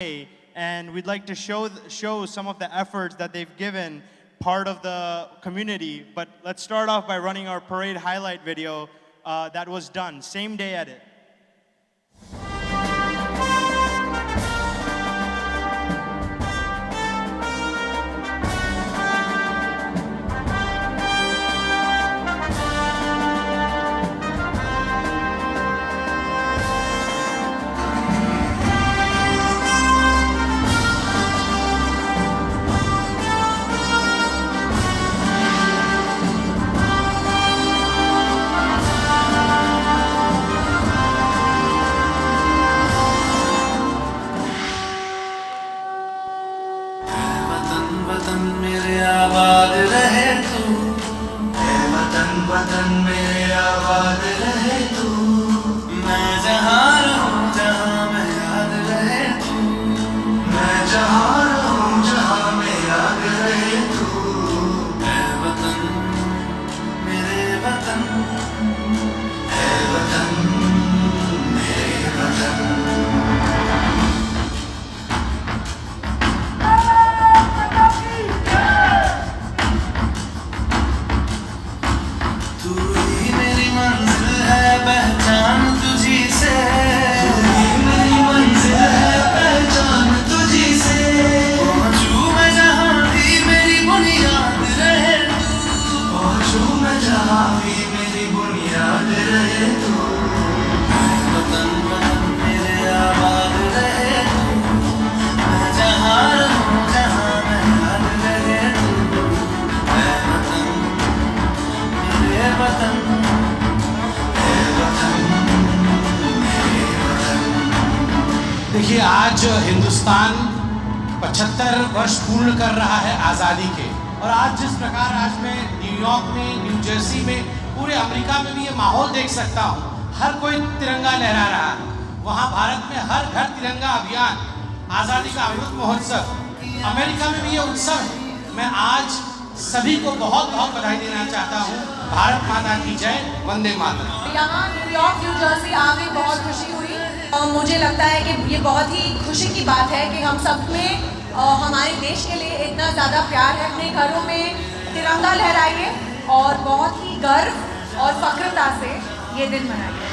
And we'd like to show some of the efforts that they've given part of the community. But let's start off by running our parade highlight video that was done, same day edit. वतन मेरे आबाद रहे तू, ऐ वतन वतन मेरे आबाद रहे तू। मैं जहाँ रहूँ जहाँ मैं याद रहे तू, मैं जहाँ रहूँ जहाँ मैं याद रहे तू। ऐ वतन मेरे वतन, ऐ वतन मेरे वतन। पहचान तुझी से, तू ही मेरी मंजिल है, पहचान तुझी से। पहुँचूं मैं जहाँ भी मेरी बुनियाद रहे तू, पहुँचूं मैं जहाँ भी मेरी बुनियाद रहे तू। वतन वतन मेरे आबाद रहे तू, मैं जहाँ रहूँ जहाँ मैं याद रहे तू। ऐ वतन मेरे वतन, देखिए, आज हिंदुस्तान 75 वर्ष पूर्ण कर रहा है आज़ादी के। और आज जिस प्रकार आज मैं न्यूयॉर्क में, न्यू जर्सी में, पूरे अमेरिका में भी ये माहौल देख सकता हूँ। हर कोई तिरंगा लहरा रहा है। वहाँ भारत में हर घर तिरंगा अभियान, आज़ादी का अमृत महोत्सव, अमेरिका में भी ये उत्सव है। मैं आज सभी को बहुत बहुत बधाई देना चाहता हूँ। भारत माता की जय, वंदे मातरम। यहाँ न्यूयॉर्क, न्यू जर्सी आके बहुत खुशी हुई। मुझे लगता है कि ये बहुत ही खुशी की बात है कि हम सब में हमारे देश के लिए इतना ज़्यादा प्यार है। अपने घरों में तिरंगा लहराइए और बहुत ही गर्व और फख्रता से ये दिन मनाइए।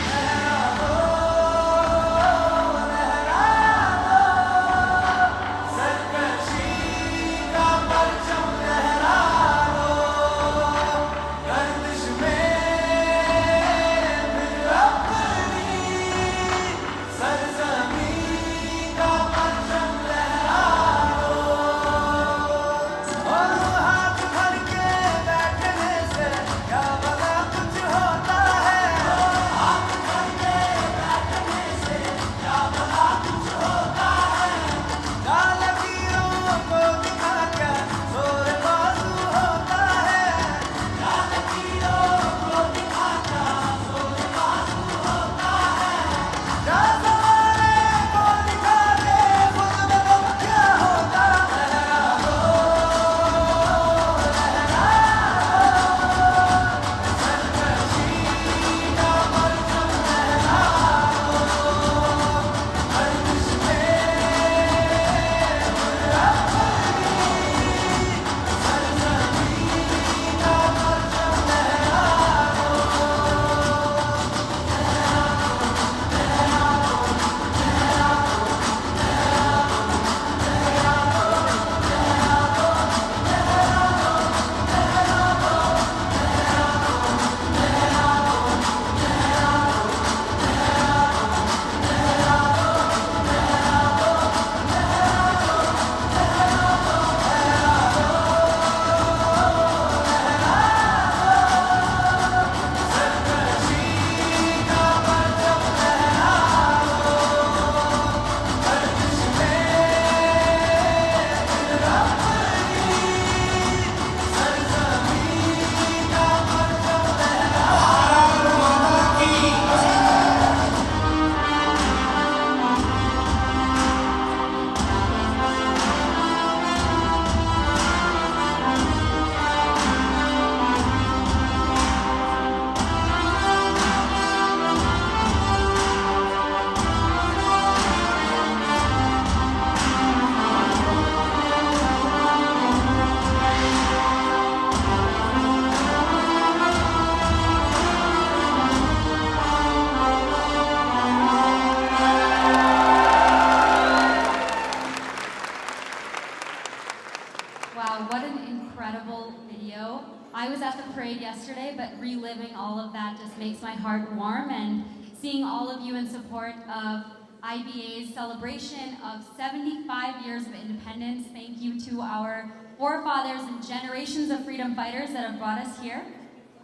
parade yesterday, but reliving all of that just makes my heart warm, and seeing all of you in support of IBA's celebration of 75 years of independence. Thank you to our forefathers and generations of freedom fighters that have brought us here.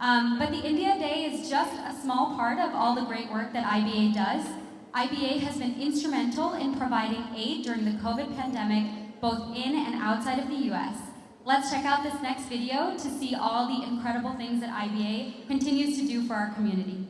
But the India Day is just a small part of all the great work that IBA does. IBA has been instrumental in providing aid during the COVID pandemic, both in and outside of the US. Let's check out this next video to see all the incredible things that IBA continues to do for our community.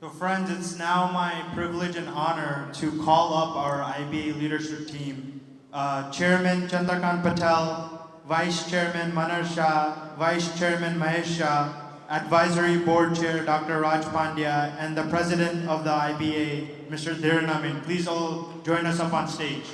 So friends, it's now my privilege and honor to call up our IBA leadership team. Chairman Chandrakant Patel, Vice Chairman Manar Shah, Vice Chairman Mahesh Shah, Advisory Board Chair Dr. Raj Pandya, and the President of the IBA, Mr. Dhiren Amin. Please all join us up on stage.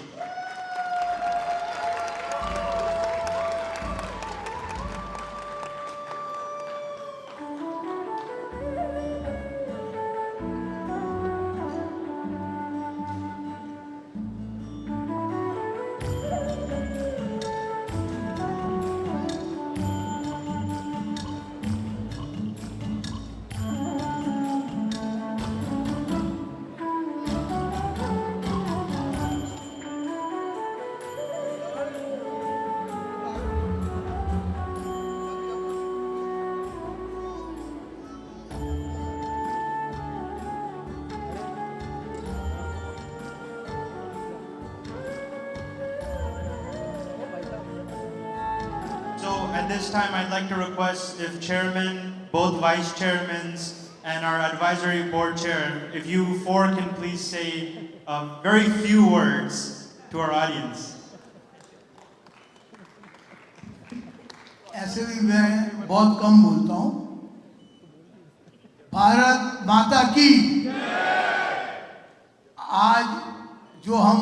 At this time, I'd like to request if chairman, both vice chairmen, and our advisory board chair, if you four can please say very few words to our audience. ऐसे भी मैं बहुत कम बोलता हूँ। भारत माता की। आज जो हम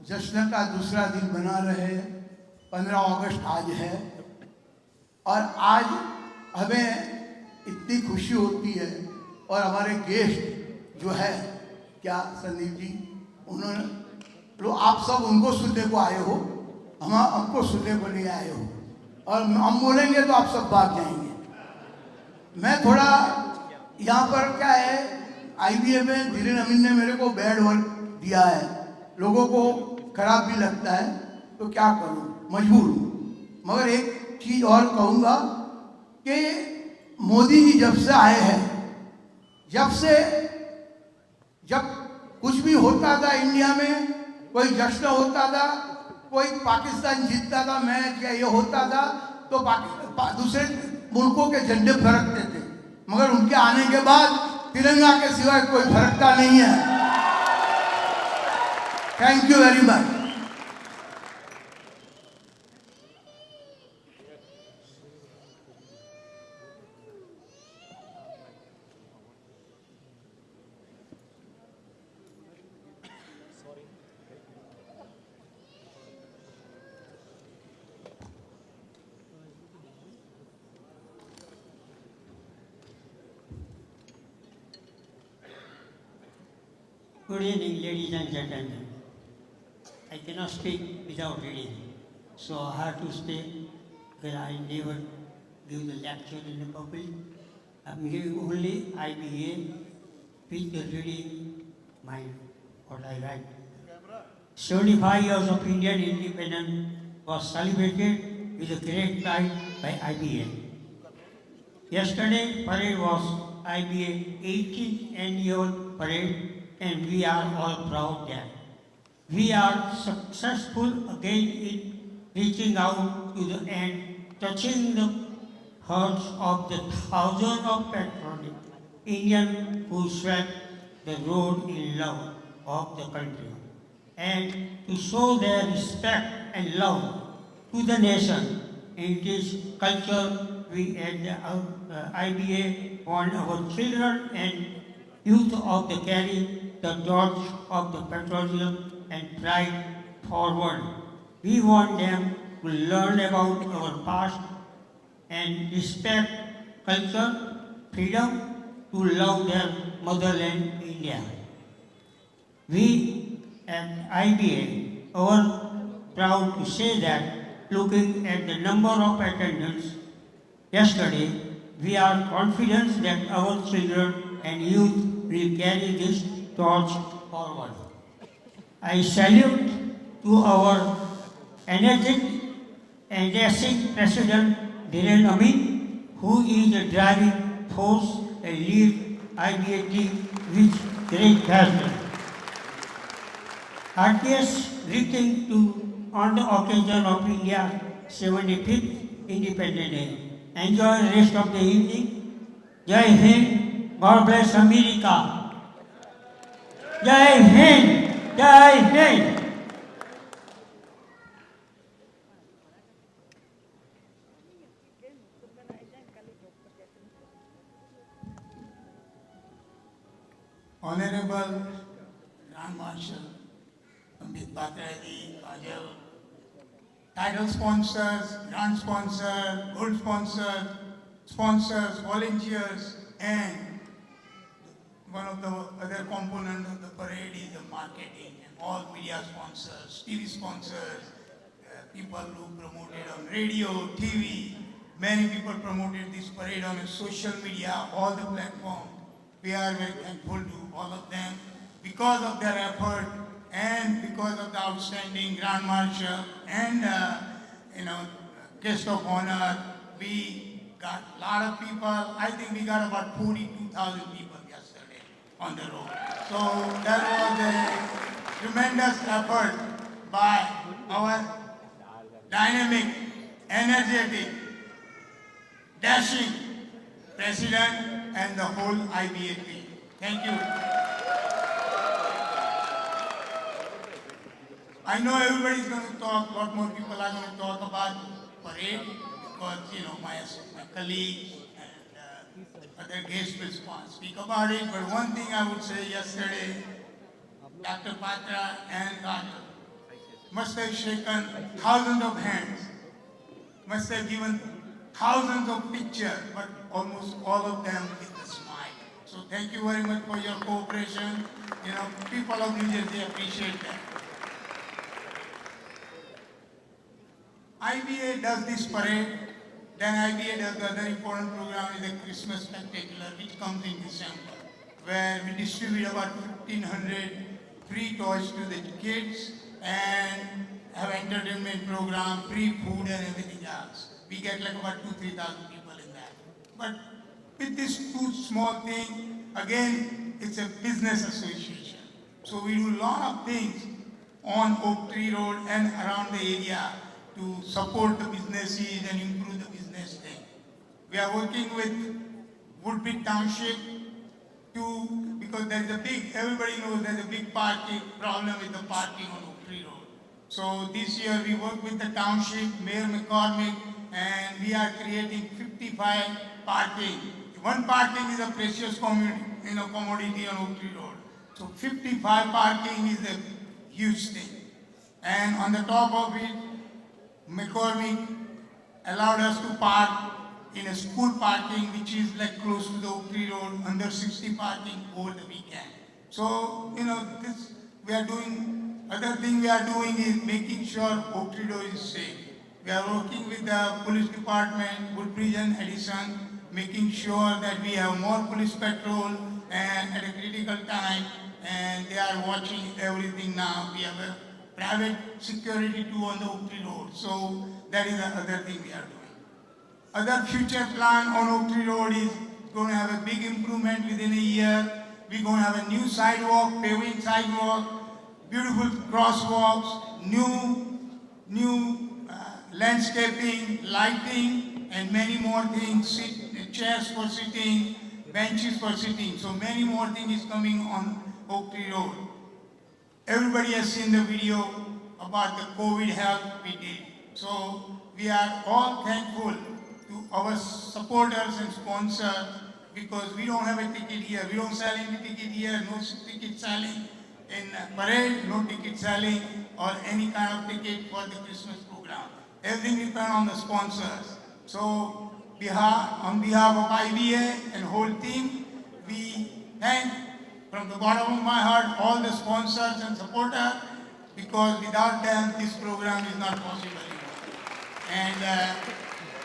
जश्न का दूसरा दिन मना रहे हैं, 15 अगस्त आज है, और आज हमें इतनी खुशी होती है, और हमारे गेस्ट जो है क्या संदीप जी, उन्होंने लो आप सब उनको सुनने को आए हो, हमको सुनने को नहीं आए हो, और हम बोलेंगे तो आप सब भाग जाएंगे। मैं थोड़ा यहाँ पर क्या है, IBA में धीरेन अमीन ने मेरे को बैड वर्क दिया है, लोगों को खराब भी लगता है, तो क्या करूँ, मजबूर हूँ। मगर एक चीज़ और कहूँगा कि मोदी जी जब से आए हैं, जब कुछ भी होता था इंडिया में, कोई जश्न होता था, कोई पाकिस्तान जीतता था मैच या ये होता था, तो दूसरे मुल्कों के झंडे फरकते थे, मगर उनके आने के बाद तिरंगा के सिवाय कोई फरकता नहीं है। Thank you very much. Good evening, ladies and gentlemen. I cannot speak without reading, so I have to speak because I never give the lecture in the public. I'm giving only IBA with the reading my what I write. 75 years of Indian independence was celebrated with a great pride by IBA. Yesterday parade was IBA 18th annual parade, and we are all proud that we are successful again in reaching out to the end, touching the hearts of the thousands of patriotic Indians who swept the road in love of the country. And to show their respect and love to the nation and its culture, we at the IBA want our children and youth of the carry the torch of the patriotism and pride forward. We want them to learn about our past and respect culture, freedom, to love their motherland, India. We at IBA are proud to say that looking at the number of attendants yesterday, we are confident that our children and youth will carry this torch forward. I salute to our energetic and dashing President Dhiren Amin, who is the driving force and lead IBA team with great passion. Heartiest greeting to on the occasion of India's 75th Independence Day. Enjoy the rest of the evening. Jai Hind. God bless America. Jai Hind! Jai Hind! Honorable Grand Marshal Amit Patraji, Kajal, title sponsors, grant sponsor, gold sponsors, volunteers, and one of the other components of the parade is the marketing and all media sponsors, TV sponsors, people who promoted on radio, TV. Many people promoted this parade on social media, all the platforms. We are very thankful to all of them because of their effort and because of the outstanding Grand Marshal and guest of honor. We got a lot of people. I think we got about 42,000 people yesterday on the road. So that was a tremendous effort by our dynamic, energetic, dashing President and the whole IBA team. Thank you. I know everybody's going to talk, a lot more people are going to talk about parade because, my colleagues and other guests will speak about it. But one thing I would say yesterday, Dr. Patra and Kajal must have shaken thousands of hands, must have given thousands of pictures, but almost all of them with a smile. So thank you very much for your cooperation. People of New Jersey appreciate that. IBA does this parade, then IBA does the other important program is the Christmas Spectacular, which comes in December, where we distribute about 1,500 free toys to the kids and have entertainment program, free food and everything else. We get like about 2,000-3,000 people in that. But with this two small thing, again, it's a business association. So we do a lot of things on Oak Tree Road and around the area to support the businesses and improve the business thing. We are working with Woodbridge Township to, because there is a big, everybody knows there's a big parking problem with the parking on Oak Tree Road. So this year we work with the township, Mayor McCormick, and we are creating 55 parking. One parking is a precious commodity on Oak Tree Road. So 55 parking is a huge thing. And on the top of it, McCormick allowed us to park in a school parking, which is like close to the Oak Tree Road, under 60 parking over the weekend. So, this we are doing, other thing we are doing is making sure Oak Tree Road is safe. We are working with the police department, Woodbridge and Edison, making sure that we have more police patrol and at a critical time, and they are watching everything now. We have a private security too on the Oak Tree Road. So that is the other thing we are doing. Other future plan on Oak Tree Road is going to have a big improvement within a year. We're going to have a new sidewalk, paving sidewalk, beautiful crosswalks, new landscaping, lighting, and many more things, chairs for sitting, benches for sitting. So many more things is coming on Oak Tree Road. Everybody has seen the video about the COVID help we did. So we are all thankful to our supporters and sponsors, because we don't have a ticket here. We don't sell any ticket here, no ticket selling in parade, no ticket selling or any kind of ticket for the Christmas program. Everything depends on the sponsors. So on behalf of IBA and whole team, we thank from the bottom of my heart all the sponsors and supporters, because without them this program is not possible. And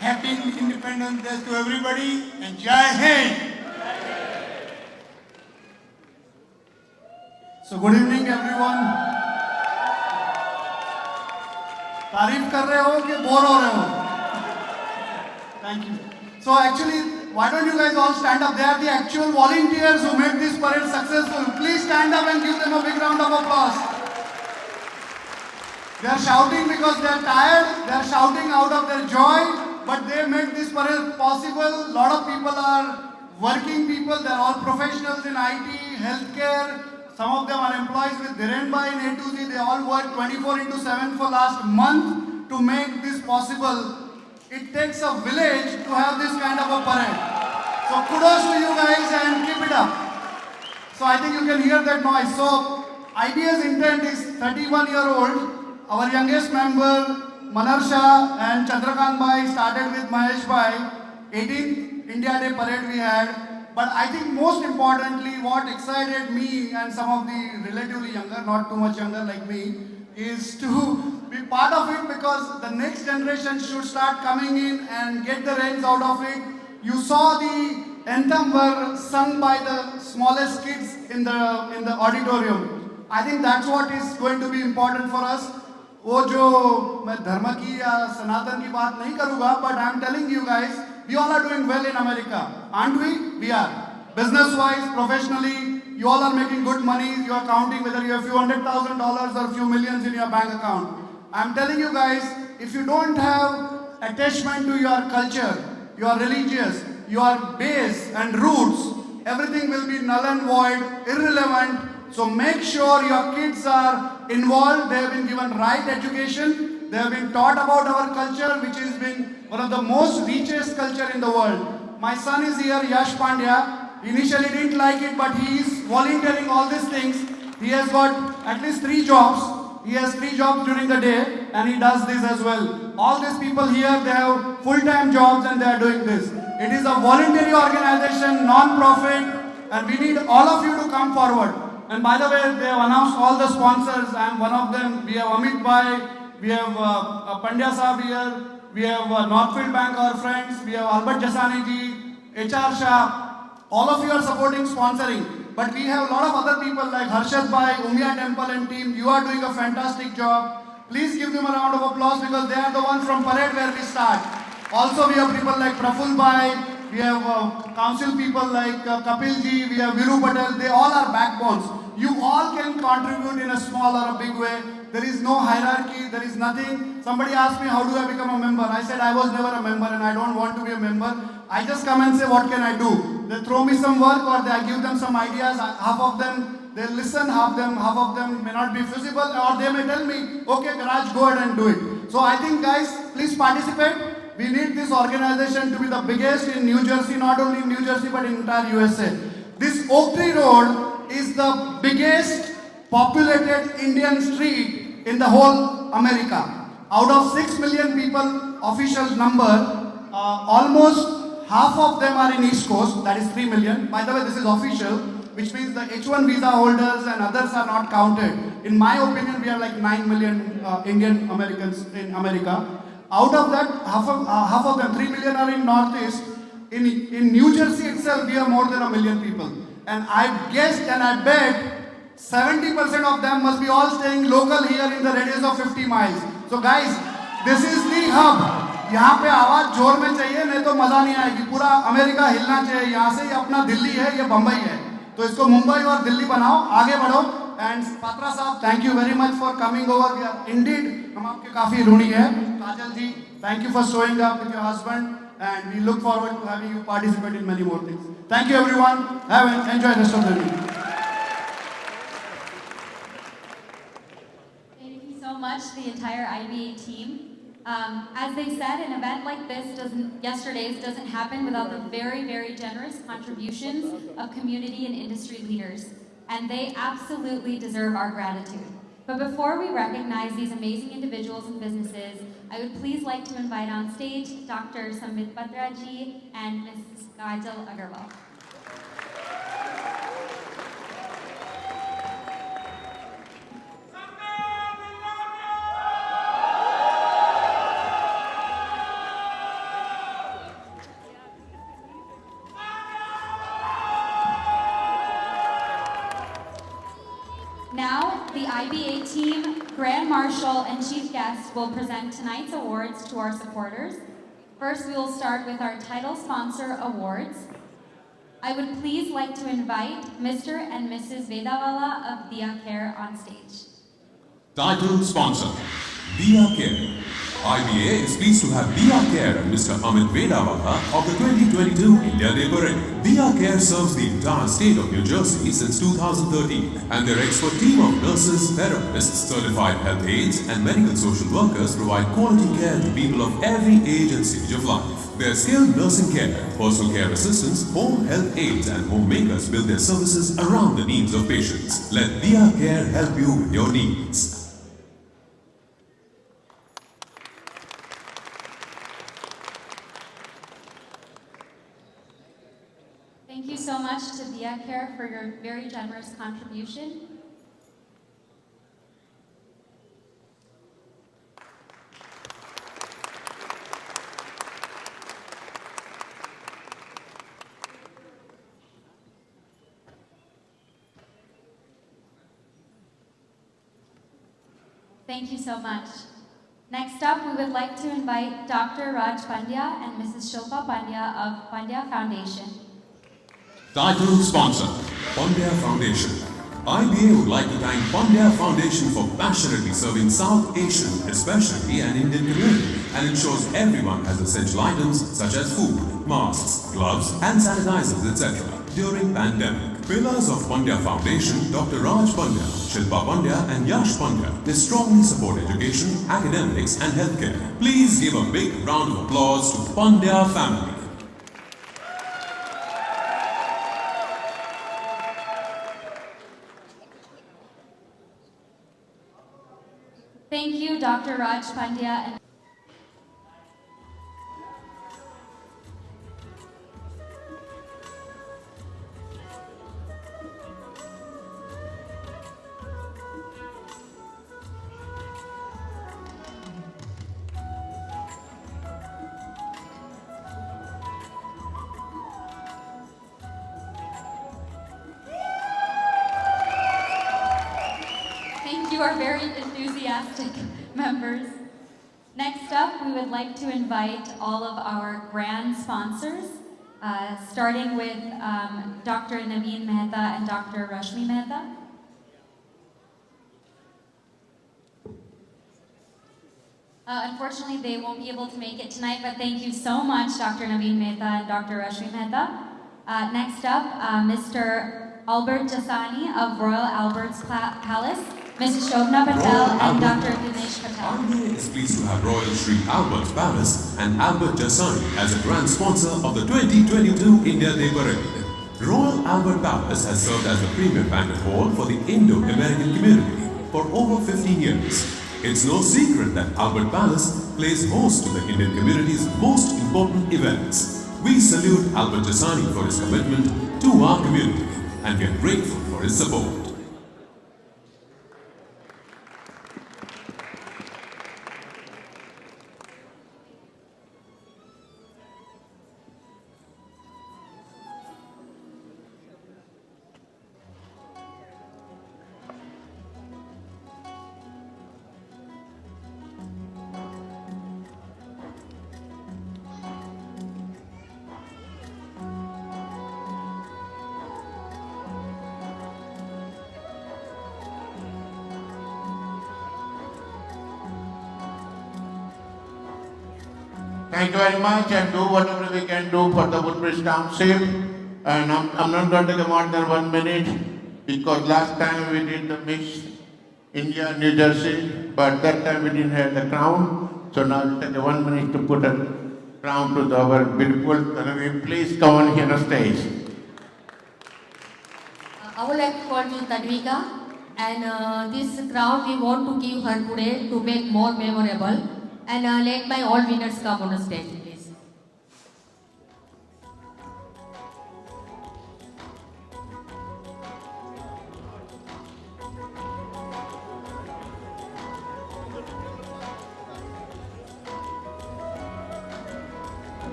happy Independence Day to everybody, and Jai Hind! So good evening everyone. तारीफ कर रहे हो कि bore हो रहे हो? Thank you. So actually, why don't you guys all stand up? They are the actual volunteers who made this parade successful. Please stand up and give them a big round of applause. They are shouting because they are tired. They are shouting out of their joy. But they made this parade possible. A lot of people are working people. They are all professionals in IT, healthcare. Some of them are employees with Dhirenbhai in A to Z. They all work 24/7 for last month to make this possible. It takes a village to have this kind of a parade. So kudos to you guys and keep it up. So I think you can hear that noise. So IBA's intent is 31-year-old. Our youngest member, Manarsha and Chandrakant Bhai, started with Mahesh Bhai. 18th India Day parade we had. But I think most importantly, what excited me and some of the relatively younger, not too much younger like me, is to be part of it, because the next generation should start coming in and get the reins out of it. You saw the anthem were sung by the smallest kids in the auditorium. I think that's what is going to be important for us. वो जो मैं धर्म की या सनातन की बात नहीं करूँगा, but I'm telling you guys, we all are doing well in America, aren't we? We are. Business-wise, professionally, you all are making good money. You are counting whether you have few $100,000 or few millions in your bank account. I'm telling you guys, if you don't have attachment to your culture, your religious, your base and roots, everything will be null and void, irrelevant. So make sure your kids are involved. They have been given right education. They have been taught about our culture, which has been one of the most richest culture in the world. My son is here, Yash Pandya. Initially didn't like it, but he is volunteering all these things. He has got at least 3 jobs. He has 3 jobs during the day, and he does this as well. All these people here, they have full-time jobs and they are doing this. It is a voluntary organization, non-profit, and we need all of you to come forward. And by the way, they have announced all the sponsors. I am one of them. We have Amit Bhai, we have Pandya Saab here, we have Northfield Bank, our friends, we have Albert Jasani ji, HR Shah. All of you are supporting sponsoring. But we have a lot of other people like Harshad Bhai, Umia Temple and team. You are doing a fantastic job. Please give them a round of applause, because they are the ones from parade where we start. Also we have people like Praful Bhai, we have council people like Kapil ji, we have Viru Patel. They all are backbones. You all can contribute in a small or a big way There is no hierarchy, there is nothing. Somebody asked me, how do I become a member? I said, I was never a member and I don't want to be a member. I just come and say, what can I do? They throw me some work or I give them some ideas. Half of them, they listen, half of them may not be feasible, or they may tell me, okay, garage, go ahead and do it. So I think, guys, please participate. We need this organization to be the biggest in New Jersey, not only in New Jersey, but in entire USA. This Oak Tree Road is the biggest populated Indian street in the whole America. Out of 6 million people, official number, almost half of them are in East Coast, that is 3 million. By the way, this is official, which means the H1 visa holders and others are not counted. In my opinion, we are like 9 million Indian Americans in America. Out of that, half of them, 3 million are in Northeast. In New Jersey itself, we have more than 1 million people. And I guessed and I bet 70% of them must be all staying local here in the radius of 50 miles. So guys, this is the hub. यहाँ पे आवाज जोर में चाहिए, नहीं तो मजा नहीं आएगी. पूरा अमेरिका हिलना चाहिए. यहाँ से ही अपना दिल्ली है, ये बम्बई है. तो इसको मुंबई और दिल्ली बनाओ, आगे बढ़ो. And पात्रा साहब, thank you very much for coming over. We are indeed, हम आपके काफी ऋणी हैं. काजल जी, thank you for showing up with your husband, and we look forward to having you participate in many more things. Thank you everyone. Enjoy the rest of the day. Thank you so much, the entire IBA team. As they said, an event like this yesterday's doesn't happen without the very, very generous contributions of community and industry leaders. And they absolutely deserve our gratitude. But before we recognize these amazing individuals and businesses, I would please like to invite on stage Dr. Sambit Batraji and Mrs. Kajal Agarwal. Now, the IBA team, Grand Marshal, and Chief Guest will present tonight's awards to our supporters. First, we will start with our title sponsor awards. I would please like to invite Mr. and Mrs. Vedawala of Dia Care on stage. Title sponsor, Dia Care. IBA is pleased to have Dia Care and Mr. Amit Vedawala of the 2022 India Day Parade. Dia Care serves the entire state of New Jersey since 2013, and their expert team of nurses, therapists, certified health aides, and medical social workers provide quality care to people of every age and stage of life. Their skilled nursing care, personal care assistants, home health aides, and homemakers build their services around the needs of patients. Let Dia Care help you with your needs. Thank you so much to Dia Care for your very generous contribution. Thank you so much. Next up, we would like to invite Dr. Raj Pandya and Mrs. Shilpa Pandya of Pandya Foundation. Title sponsor, Pandya Foundation. IBA would like to thank Pandya Foundation for passionately serving South Asian, especially an Indian community, and ensures everyone has essential items such as food, masks, gloves, and sanitizers, etc. during pandemic. Pillars of Pandya Foundation, Dr. Raj Pandya, Shilpa Pandya, and Yash Pandya, they strongly support education, academics, and healthcare. Please give a big round of applause to Pandya family. Thank you, Dr. Raj Pandya. And thank you, our very enthusiastic members. Next up, we would like to invite all of our grand sponsors, starting with Dr. Naveen Mehta and Dr. Rashmi Mehta. Unfortunately, they won't be able to make it tonight, but thank you so much, Dr. Naveen Mehta and Dr. Rashmi Mehta. Next up, Mr. Albert Jasani of Royal Albert's Palace, Mrs. Shobna Patel, and Dr. Dinesh Patel. IBA is pleased to have Royal Sri Albert Palace and Albert Jasani as a grand sponsor of the 2022 India Day Parade. Royal Albert Palace has served as the premier banquet hall for the Indo-American community for over 15 years. It's no secret that Albert Palace plays host to the Indian community's most important events. We salute Albert Jasani for his commitment to our community and we are grateful for his support. Thank you very much and do whatever we can do for the Woodbridge Township. And I'm not going to take more than 1 minute because last time we did the mix India, New Jersey, but that time we didn't have the crown. So now it'll take 1 minute to put a crown to our beautiful Tanvi. Please come on here on stage. I would like to call you Tanvika, and this crown we want to give her today to make more memorable. And let my all winners come on the stage, please.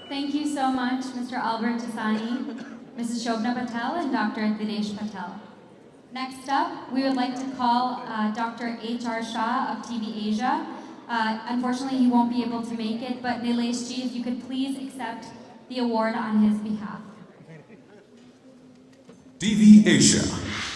Thank you so much, Mr. Albert Jasani, Mrs. Shobna Patel, and Dr. Dinesh Patel. Next up, we would like to call Dr. H.R. Shah of TV Asia. Unfortunately, he won't be able to make it, but Nilesh ji, if you could please accept the award on his behalf. TV Asia.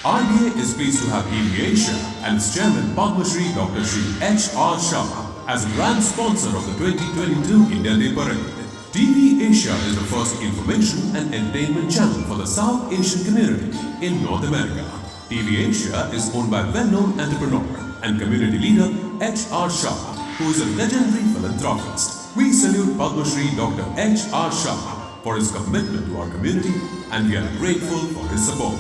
IBA is pleased to have TV Asia and its chairman Padma Shri Dr. Shri H.R. Shah as a grand sponsor of the 2022 India Day Parade. TV Asia is the first information and entertainment channel for the South Asian community in North America. TV Asia is owned by well-known entrepreneur and community leader H.R. Shah, who is a legendary philanthropist. We salute Padma Shri Dr. H.R. Shah for his commitment to our community and we are grateful for his support.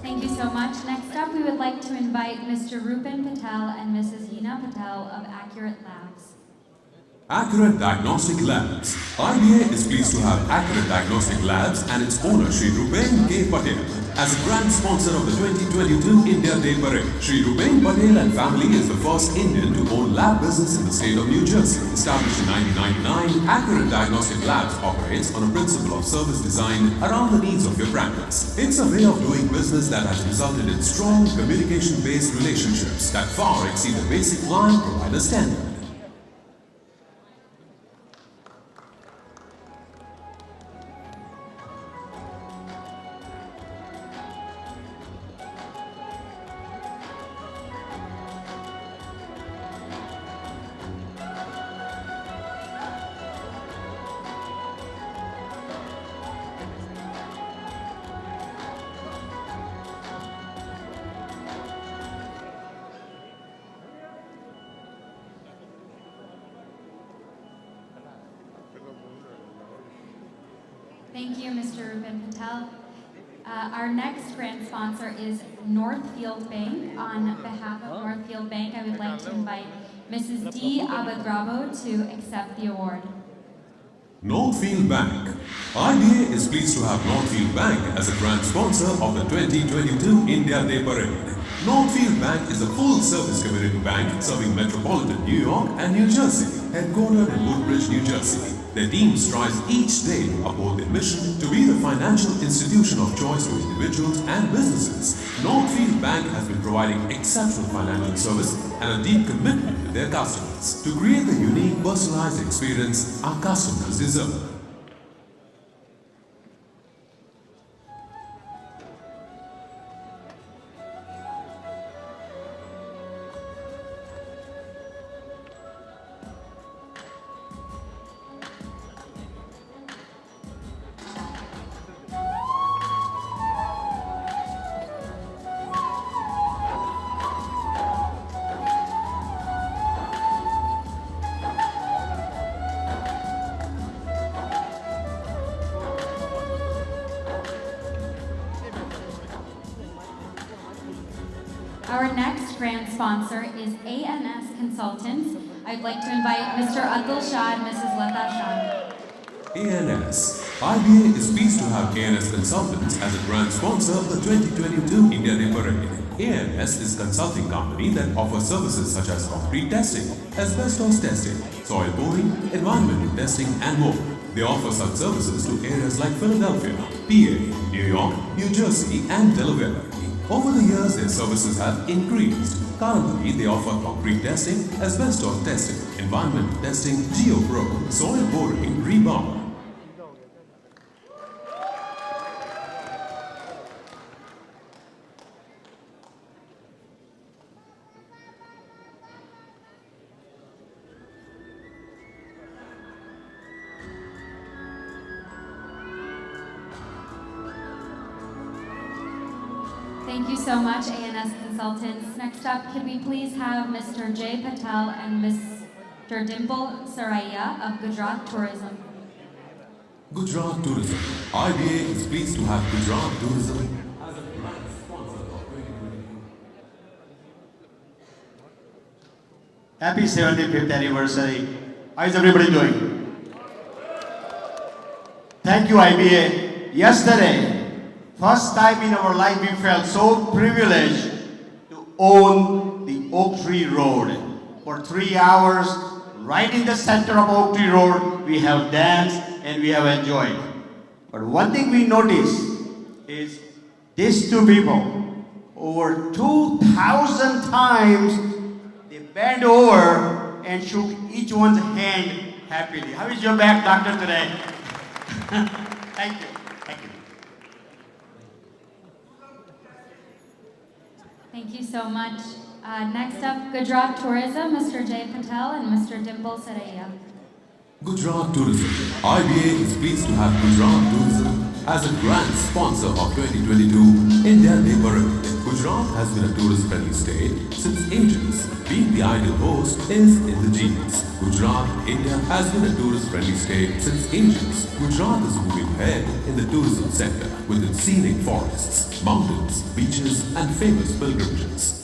Thank you so much. Next up, we would like to invite Mr. Rupen Patel and Mrs. Hina Patel of Accurate Labs. Accurate Diagnostic Labs. IBA is pleased to have Accurate Diagnostic Labs and its owner Shri Rupen K. Patel as a grand sponsor of the 2022 India Day Parade. Shri Rupen Patel and family is the first Indian to own lab business in the state of New Jersey. Established in 1999, Accurate Diagnostic Labs operates on a principle of service design around the needs of your practice. It's a way of doing business that has resulted in strong communication-based relationships that far exceed the basic client-provider standard. Thank you, Mr. Ruben Patel. Our next grand sponsor is Northfield Bank. On behalf of Northfield Bank, I would like to invite Mrs. D. Abadrabo to accept the award. Northfield Bank. IBA is pleased to have Northfield Bank as a grand sponsor of the 2022 India Day Parade. Northfield Bank is a full-service community bank serving metropolitan New York and New Jersey, headquartered in Woodbridge, New Jersey. Their team strives each day to uphold their mission to be the financial institution of choice to individuals and businesses. Northfield Bank has been providing exceptional financial service and a deep commitment to their customers to create the unique personalized experience our customers deserve. Our next grand sponsor is ANS Consultants. I'd like to invite Mr. Atul Shah and Mrs. Lata Shah. ANS. IBA is pleased to have ANS Consultants as a grand sponsor of the 2022 India Day Parade. ANS is a consulting company that offers services such as concrete testing, asbestos testing, soil boring, environmental testing, and more. They offer such services to areas like Philadelphia, PA, New York, New Jersey, and Delaware. Over the years, their services have increased. Currently, they offer concrete testing, asbestos testing, environmental testing, geopro, soil boring, rebound. Thank you so much, ANS Consultants. Next up, could we please have Mr. Jay Patel and Mr. Dimple Saraiya of Gujarat Tourism. Gujarat Tourism. IBA is pleased to have Gujarat Tourism as a grand sponsor of 2022. Happy 75th anniversary. How is everybody doing? Thank you, IBA. Yesterday, first time in our life we felt so privileged to own the Oak Tree Road. For 3 hours, right in the center of Oak Tree Road, we have danced and we have enjoyed. But one thing we noticed is these two people, over 2,000 times, they bent over and shook each one's hand happily. How is your back, doctor, today? Thank you. Thank you so much. Next up, Gujarat Tourism, Mr. Jay Patel and Mr. Dimple Saraiya. Gujarat Tourism. IBA is pleased to have Gujarat Tourism as a grand sponsor of 2022 India Day Parade. Gujarat has been a tourist-friendly state since ages. Being the ideal host is in the genes. Gujarat, India has been a tourist-friendly state since ages. Gujarat is moving ahead in the tourism sector with its scenic forests, mountains, beaches, and famous pilgrimages.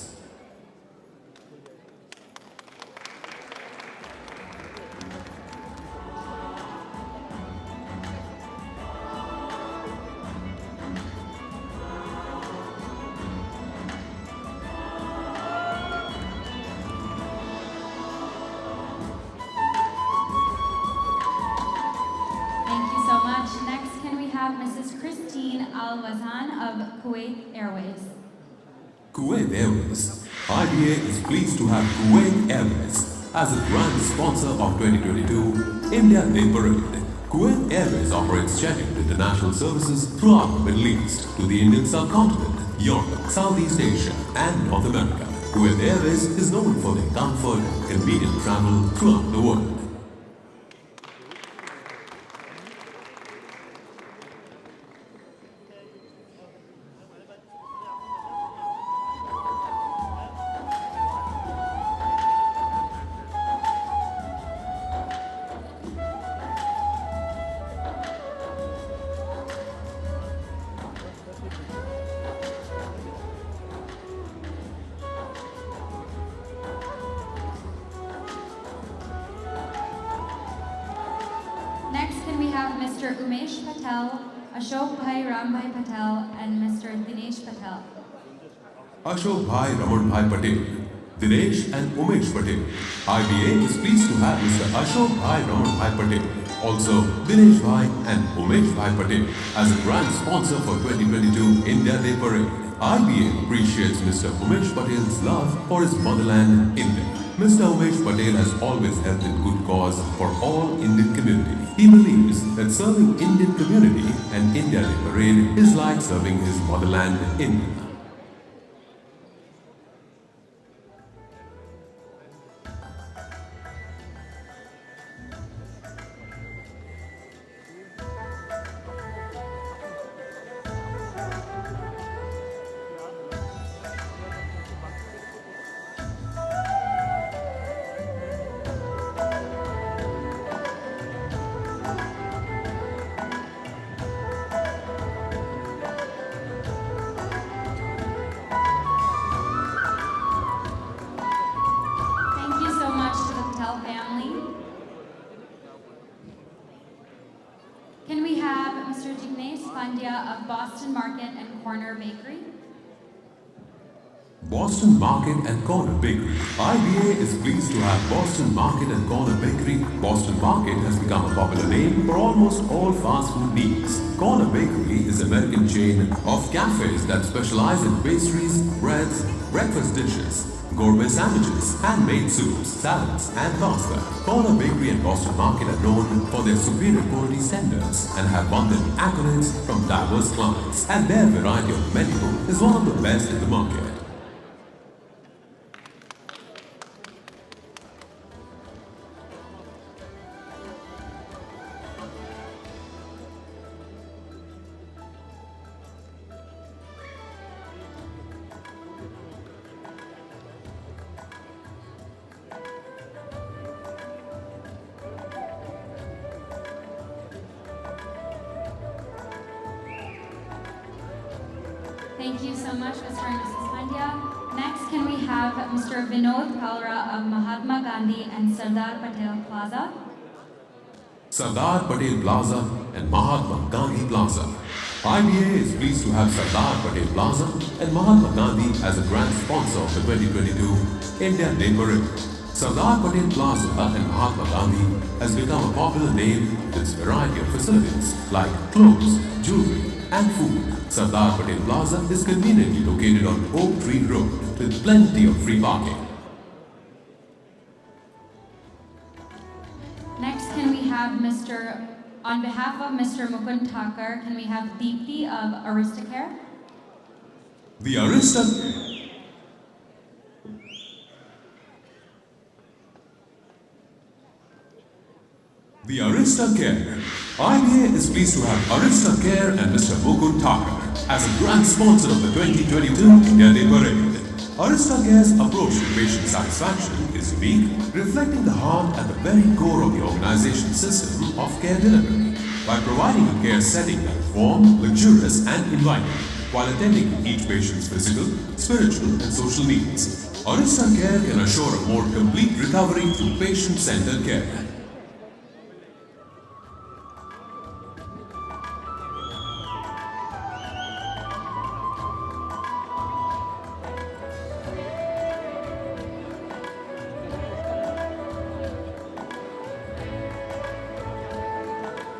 Kuwait Airways. Kuwait Airways. IBA is pleased to have Kuwait Airways as a grand sponsor of 2022 India Day Parade. Kuwait Airways operates scheduled international services throughout the Middle East to the Indian subcontinent, Europe, Southeast Asia, and North America. Kuwait Airways is known for their comfort and convenient travel throughout the world. Mr. Umesh Patel, Ashok Bhai Rambhai Patel, and Mr. Dinesh Patel. Ashok Bhai Raman Bhai Patel, Dinesh and Umesh Patel. IBA is pleased to have Mr. Ashok Bhai Raman Bhai Patel, also Dinesh Bhai and Umesh Bhai Patel as a grand sponsor for 2022 India Day Parade. IBA appreciates Mr. Umesh Patel's love for his motherland, India. Mr. Umesh Patel has always helped in good cause for all Indian community. He believes that serving Indian community and India Day Parade is like serving his motherland, India. Thank you so much to the Patel family. Can we have Mr. Jignesh Pandya of Boston Market and Corner Bakery? Boston Market and Corner Bakery. IBA is pleased to have Boston Market and Corner Bakery. Boston Market has become a popular name for almost all fast food needs. Corner Bakery is an American chain of cafes that specialize in pastries, breads, breakfast dishes, gourmet sandwiches, handmade soups, salads, and pasta. Corner Bakery and Boston Market are known for their superior quality standards and have won them accolades from diverse clients. And their variety of menu is one of the best in the market. Thank you so much, Mr. and Mrs. Pandya. Next, can we have Mr. Vinod Kalra of Mahatma Gandhi and Sardar Patel Plaza? Sardar Patel Plaza and Mahatma Gandhi Plaza. IBA is pleased to have Sardar Patel Plaza and Mahatma Gandhi as a grand sponsor of the 2022 India Day Parade. Sardar Patel Plaza and Mahatma Gandhi has become a popular name with its variety of facilities like clothes, jewelry, and food. Sardar Patel Plaza is conveniently located on Oak Tree Road with plenty of free parking. Next, can we have on behalf of Mr. Mukund Thakur, can we have Deepthi of Aristocare? The Aristocare. The Aristocare. IBA is pleased to have Aristocare and Mr. Mukund Thakur as a grand sponsor of the 2022 India Day Parade. Aristocare's approach to patient satisfaction is unique, reflecting the heart at the very core of the organization's system of care delivery. By providing a care setting that is warm, luxurious, and inviting, while attending to each patient's physical, spiritual, and social needs, Aristocare can assure a more complete recovery through patient-centered care.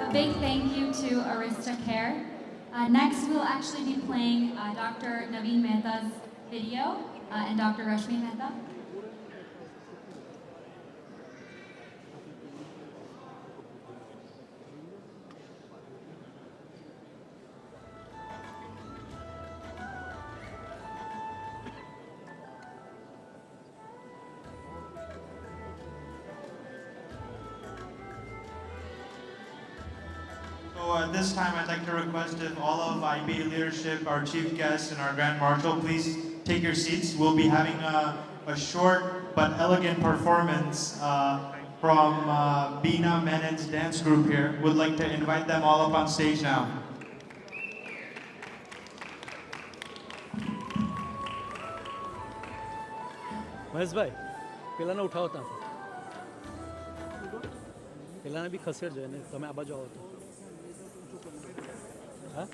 A big thank you to Aristocare. Next, we'll actually be playing Dr. Naveen Mehta's video and Dr. Rashmi Mehta. So at this time, I'd like to request if all of IBA leadership, our chief guests, and our Grand Marshal, please take your seats. We'll be having a short but elegant performance from Beena Menon's dance group here. Would like to invite them all up on stage now. Mahesh ભાઈ પેલાને ઉઠાવો ત્યાં પેલાને બી ખસેડજો અને તમે આ બાજુ આવો તો हाँ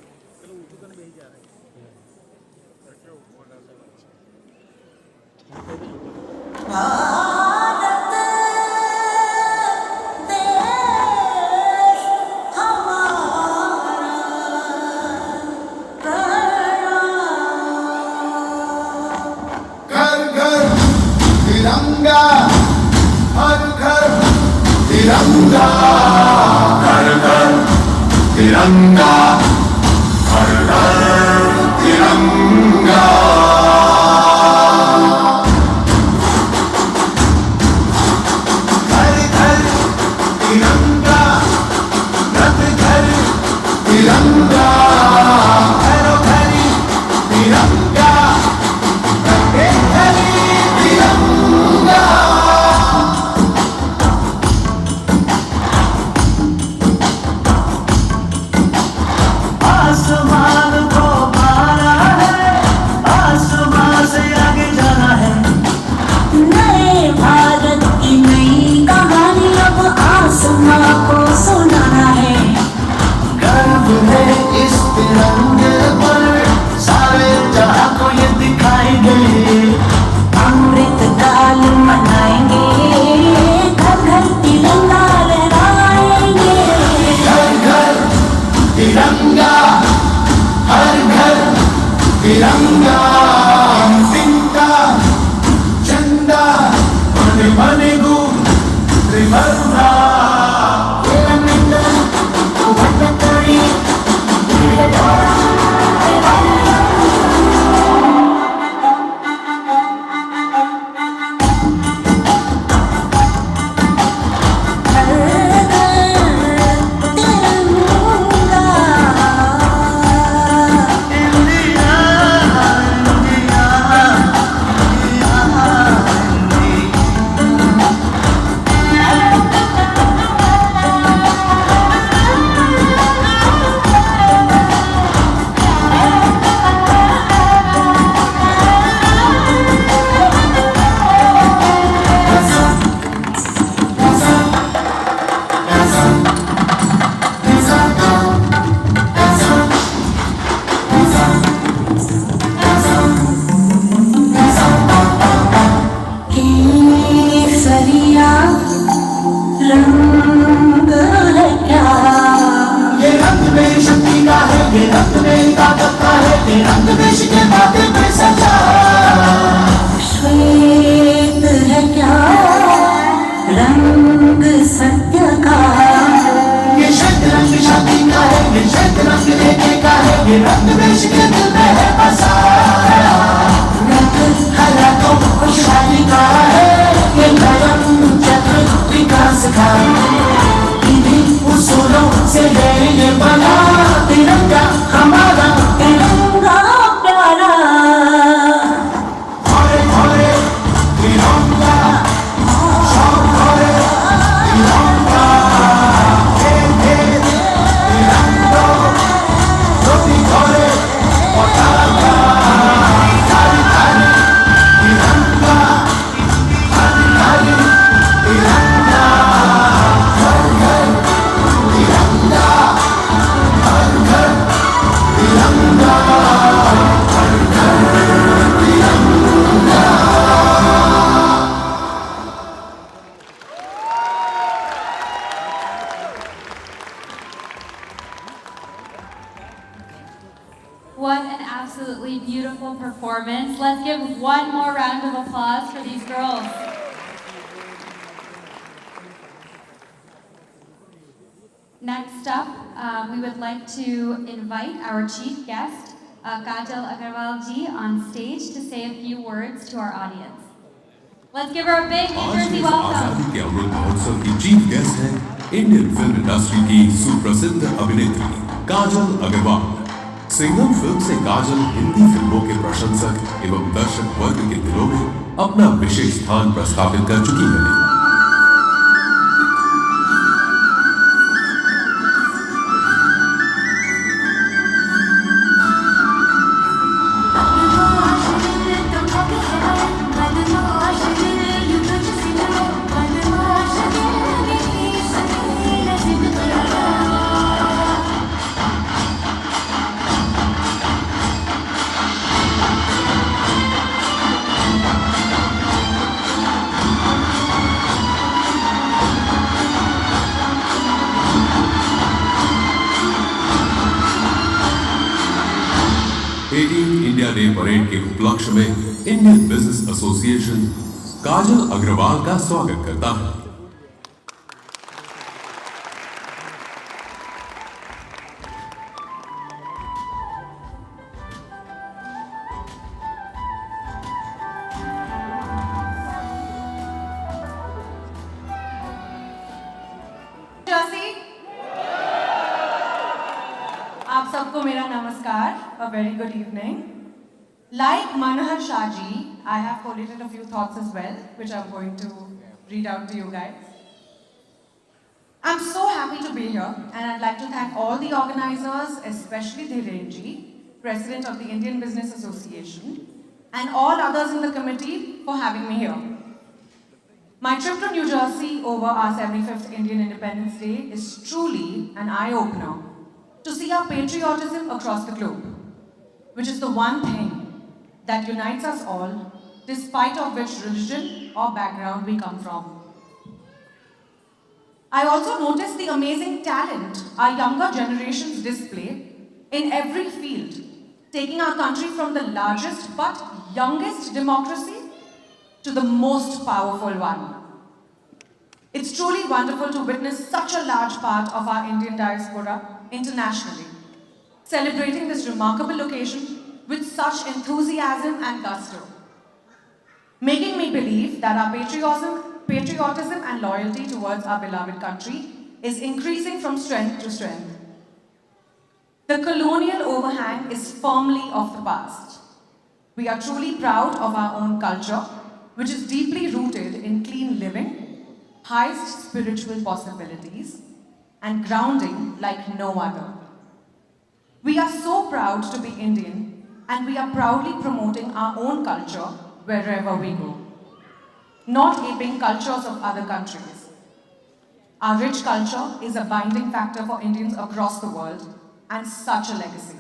घर घर तिरंगा, हर घर तिरंगा, घर घर तिरंगा, हर घर तिरंगा। घर घर तिरंगा, रथ घर तिरंगा, घरों घरी तिरंगा, आसमान को पाना है, आसमान से आगे जाना है। नए भारत की नई कहानी अब आसमां को सुनाना है। गर्व है इस तिरंगे पर, सारे जहां को ये दिखाएंगे। अमृत काल मनाएंगे, घर घर तिरंगा लहराएंगे। घर घर तिरंगा, हर घर तिरंगा, तिरंगा झंडा बने बनेगू त्रिवर्णा। केसरिया रंग है क्या? ये रंग मेरी शक्ति का है, ये रंग मेरी ताकत का है, ये रंग देश के माथे पे सजा। श्वेत है क्या रंग सत्य का? ये श्वेत रंग शांति का है, ये श्वेत रंग देने का है, ये रंग देश के दिल में है बसा। रंग हरा तो खुशहाली का है, ये नरम चक्र विकास का। इन्हीं उसूलों से है ये बना तिरंगा हमारा, तिरंगा प्यारा। घोड़े घोड़े तिरंगा, शौक घोड़े तिरंगा, खेल खेल तिरंगा, रोटी घोड़े पताका। थाली थाली तिरंगा, थाली थाली तिरंगा, घर घर तिरंगा, हर घर तिरंगा, हर घर तिरंगा। What an absolutely beautiful performance. Let's give one more round of applause for these girls. Next up, we would like to invite our chief guest, Kajal Agarwal ji, on stage to say a few words to our audience. Let's give her a big New आज Jersey इस welcome. आजादी के अमृत महोत्सव की chief guest हैं Indian film industry की सुप्रसिद्ध अभिनेत्री काजल Agarwal. Singham film से काजल हिंदी फिल्मों के प्रशंसक एवं दर्शक वर्ग के दिलों में अपना विशेष स्थान प्रस्थापित कर चुकी हैं। परेड के उपलक्ष्य में इंडियन बिजनेस एसोसिएशन काजल अग्रवाल का स्वागत करता है। आप सबको मेरा नमस्कार, a very good evening. Like Manohar Shahji, I have collated a few thoughts as well, which I'm going to read out to you guys. I'm so happy to be here, and I'd like to thank all the organizers, especially Dhirenji, President of the Indian Business Association, and all others in the committee for having me here. My trip to New Jersey over our 75th Indian Independence Day is truly an eye-opener to see our patriotism across the globe, which is the one thing that unites us all, despite of which religion or background we come from. I also noticed the amazing talent our younger generations display in every field, taking our country from the largest but youngest democracy to the most powerful one. It's truly wonderful to witness such a large part of our Indian diaspora internationally, celebrating this remarkable occasion with such enthusiasm and gusto, making me believe that our patriotism and loyalty towards our beloved country is increasing from strength to strength. The colonial overhang is firmly of the past. We are truly proud of our own culture, which is deeply rooted in clean living, highest spiritual possibilities, and grounding like no other. We are so proud to be Indian, and we are proudly promoting our own culture wherever we go, not aping cultures of other countries. Our rich culture is a binding factor for Indians across the world, and such a legacy,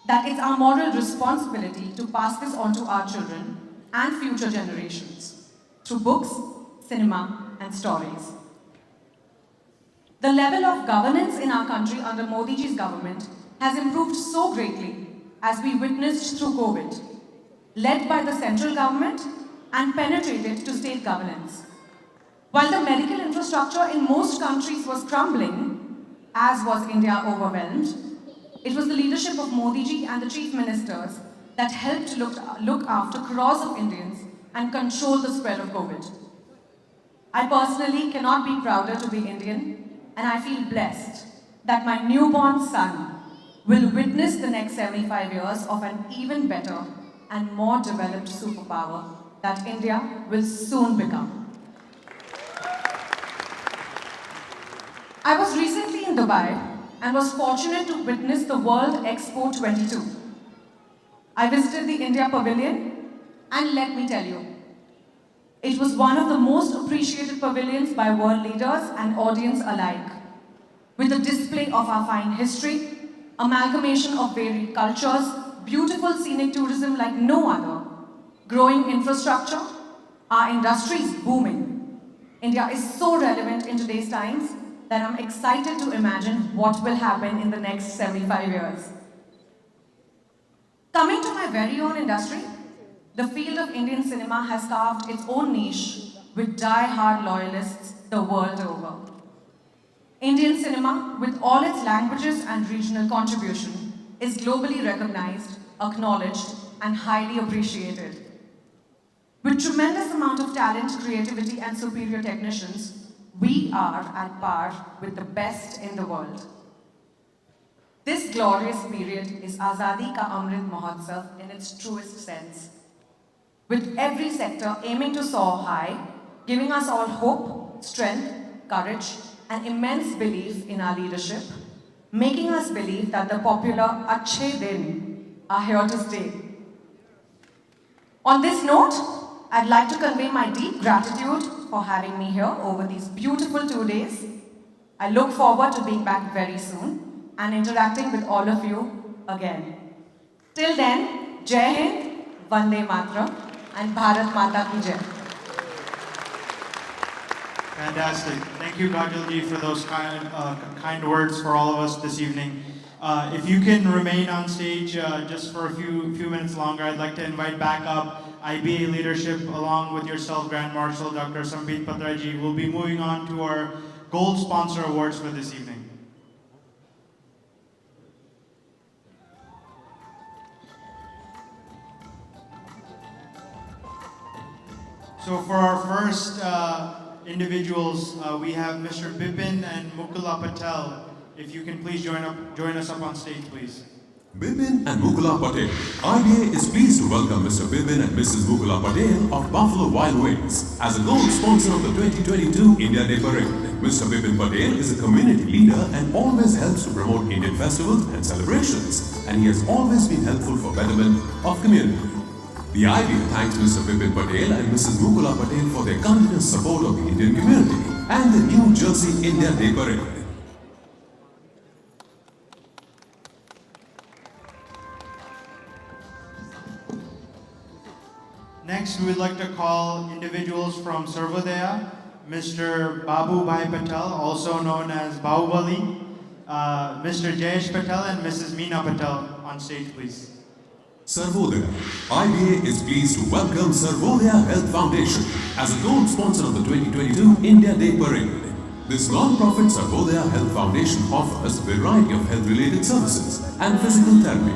that it's our moral responsibility to pass this on to our children and future generations through books, cinema, and stories. The level of governance in our country under Modi ji's government has improved so greatly as we witnessed through COVID, led by the central government and penetrated to state governance. While the medical infrastructure in most countries was crumbling, as was India overwhelmed, it was the leadership of Modi ji and the chief ministers that helped look after crores of Indians and control the spread of COVID. I personally cannot be prouder to be Indian, and I feel blessed that my newborn son will witness the next 75 years of an even better and more developed superpower that India will soon become. I was recently in Dubai and was fortunate to witness the World Expo 22. I visited the India Pavilion, and let me tell you, it was one of the most appreciated pavilions by world leaders and audience alike, with a display of our fine history, amalgamation of varied cultures, beautiful scenic tourism like no other, growing infrastructure, our industry is booming. India is so relevant in today's times that I'm excited to imagine what will happen in the next 75 years. Coming to my very own industry, the field of Indian cinema has carved its own niche with die-hard loyalists the world over. Indian cinema, with all its languages and regional contribution, is globally recognized, acknowledged, and highly appreciated. With tremendous amount of talent, creativity, and superior technicians, we are at par with the best in the world. This glorious period is Azadi Ka Amrit Mahotsav in its truest sense, with every sector aiming to soar high, giving us all hope, strength, courage, and immense belief in our leadership, making us believe that the popular Achhe Din are here to stay. On this note, I'd like to convey my deep gratitude for having me here over these beautiful 2 days. I look forward to being back very soon and interacting with all of you again. Till then, Jai Hind, Vande Mataram, and Bharat Mata Ki Jai. Fantastic. Thank you, Kajal for those kind words for all of us this evening. If you can remain on stage just for a few minutes longer, I'd like to invite back up IBA leadership along with yourself, Grand Marshal Dr. Sambit Patraji. We'll be moving on to our Gold Sponsor Awards for this evening. So for our first individuals, we have Mr. Bipin and Mukula Patel. If you can please join us up on stage, please. Bipin and Mukula Patel. IBA is pleased to welcome Mr. Bipin and Mrs. Mukula Patel of Buffalo Wild Wings as a gold sponsor of the 2022 India Day Parade. Mr. Bipin Patel is a community leader and always helps to promote Indian festivals and celebrations, and he has always been helpful for betterment of community. The IBA thanks Mr. Bipin Patel and Mrs. Mukula Patel for their continuous support of the Indian community and the New Jersey India Day Parade. Next, we would like to call individuals from Sarvodaya, Mr. Babu Bhai Patel, also known as Bahubali, Mr. Jayesh Patel and Mrs. Meena Patel on stage, please. Sarvodaya. IBA is pleased to welcome Sarvodaya Health Foundation as a gold sponsor of the 2022 India Day Parade. This non-profit Sarvodaya Health Foundation offers a variety of health-related services and physical therapy.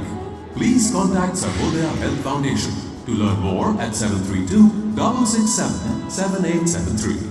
Please contact Sarvodaya Health Foundation to learn more at 732-667-7873.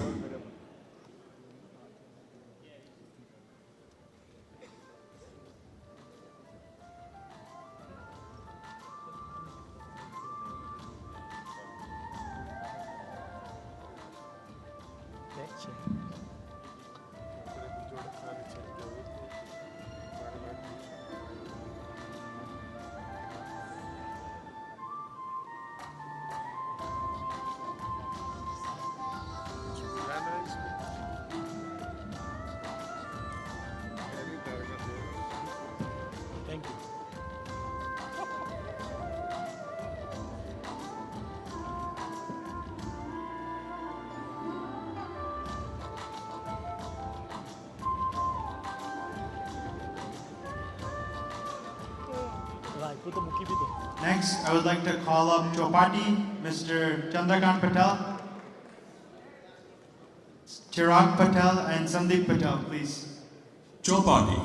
Thank you. Next, I would like to call up Chopati, Mr. Chandrakant Patel, Chirag Patel, and Sandeep Patel, please. Chopati.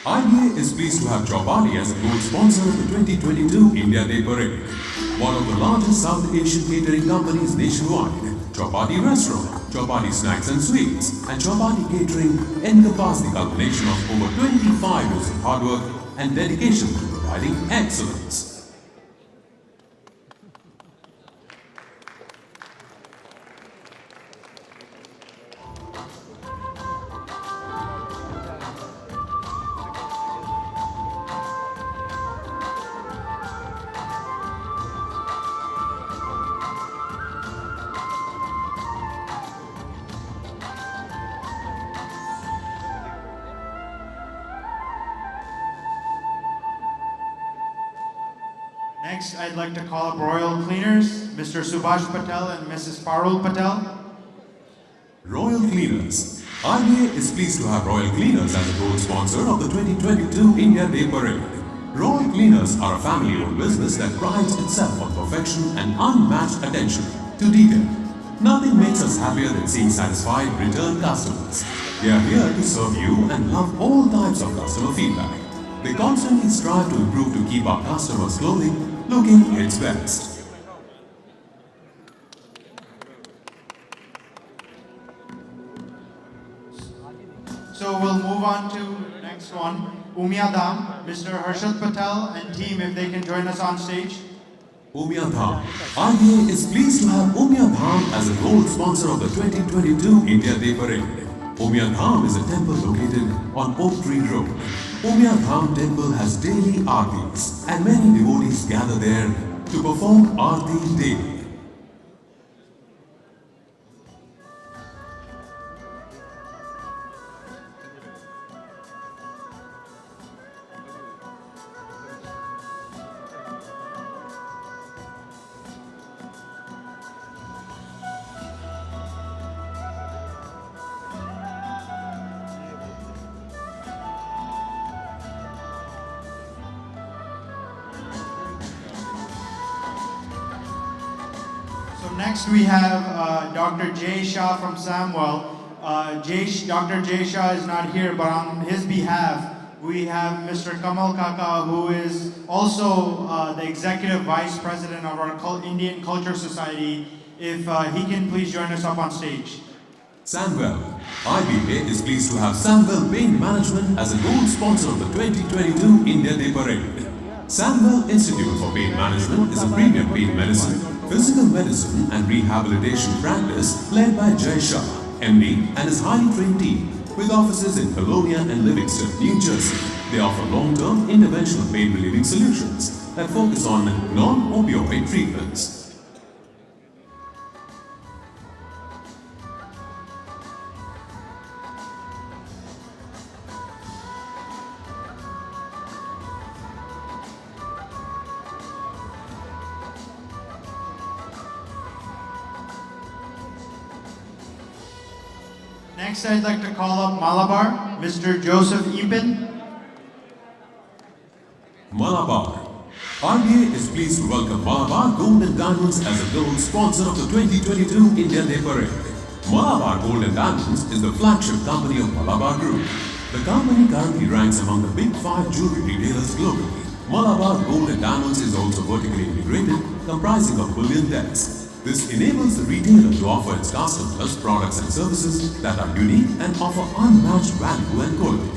IBA is pleased to have Chopati as a gold sponsor of the 2022 India Day Parade. One of the largest South Asian catering companies nationwide, Chopati Restaurant, Chopati Snacks and Sweets, and Chopati Catering encompass the culmination of over 25 years of hard work and dedication to providing excellence. Next, I'd like to call up Royal Cleaners, Mr. Subhash Patel and Mrs. Parul Patel. Royal Cleaners. IBA is pleased to have Royal Cleaners as a gold sponsor of the 2022 India Day Parade. Royal Cleaners are a family-owned business that prides itself on perfection and unmatched attention to detail. Nothing makes us happier than seeing satisfied return customers. They are here to serve you and love all types of customer feedback. They constantly strive to improve to keep our customers' clothing looking its best. So we'll move on to the next one, Umia Dham, Mr. Harshad Patel and team, if they can join us on stage. Umia Dham. IBA is pleased to have Umia Dham as a gold sponsor of the 2022 India Day Parade. Umia Dham is a temple located on Oak Tree Road. Umia Dham temple has daily aartis and many devotees gather there to perform aarti daily. So next we have Dr. Jay Shah from Samwell. Dr. Jay Shah is not here, but on his behalf, we have Mr. Kamal Kaka, who is also the Executive Vice President of our Indian Culture Society. If he can please join us up on stage. Samwell. IBA is pleased to have Samwell Pain Management as a gold sponsor of the 2022 India Day Parade. Samwell Institute for Pain Management is a premium pain medicine, physical medicine and rehabilitation practice led by Jay Shah, MD, and his highly trained team, with offices in Colonia and Livingston, New Jersey. They offer long-term interventional pain relieving solutions that focus on non-opioid treatments. Next, I'd like to call up Malabar, Mr. Joseph Ipin. Malabar. IBA is pleased to welcome Malabar Gold and Diamonds as a gold sponsor of the 2022 India Day Parade. Malabar Gold and Diamonds is the flagship company of Malabar Group. The company currently ranks among the big 5 jewelry retailers globally. Malabar Gold and Diamonds is also vertically integrated, comprising of bullion decks. This enables the retailer to offer its customers products and services that are unique and offer unmatched value and quality.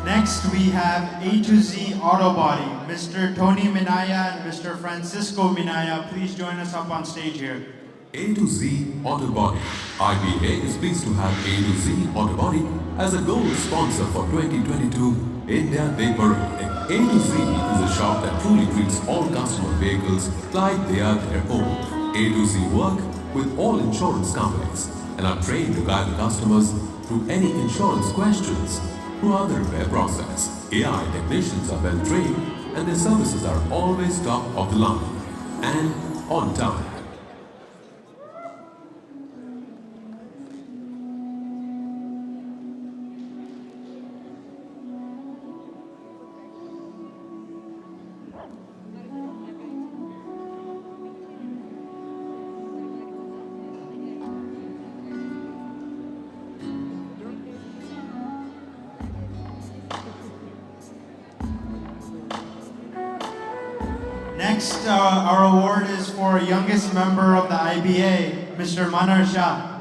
Next, we have A to Z Auto Body, Mr. Tony Minaya and Mr. Francisco Minaya. Please join us up on stage here. A to Z Auto Body. IBA is pleased to have A to Z Auto Body as a gold sponsor for 2022 India Day Parade. A to Z is a shop that truly treats all customer vehicles like they are their own. A to Z work with all insurance companies and are trained to guide the customers through any insurance questions throughout the repair process. AI technicians are well trained and their services are always top of the line and on time. Next, our award is for youngest member of the IBA, Mr. Manar Shah.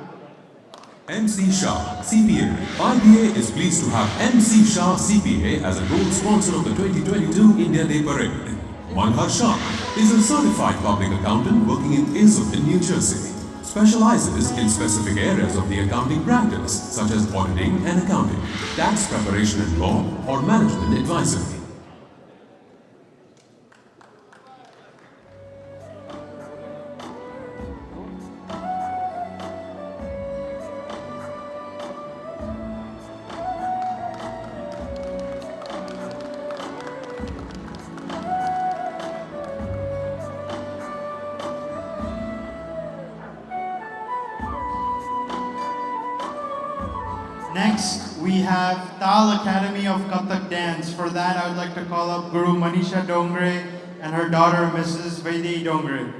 MC Shah, CPA. IBA is pleased to have MC Shah, CPA as a gold sponsor of the 2022 India Day Parade. Manar Shah is a certified public accountant working in ISO in New Jersey. Specializes in specific areas of the accounting practice, such as auditing and accounting, tax preparation and law, or management advisory. Next, we have Tal Academy of Kathak Dance. For that, I would like to call up Guru Manisha Dongre and her daughter, Mrs. Vaidhi Dongre.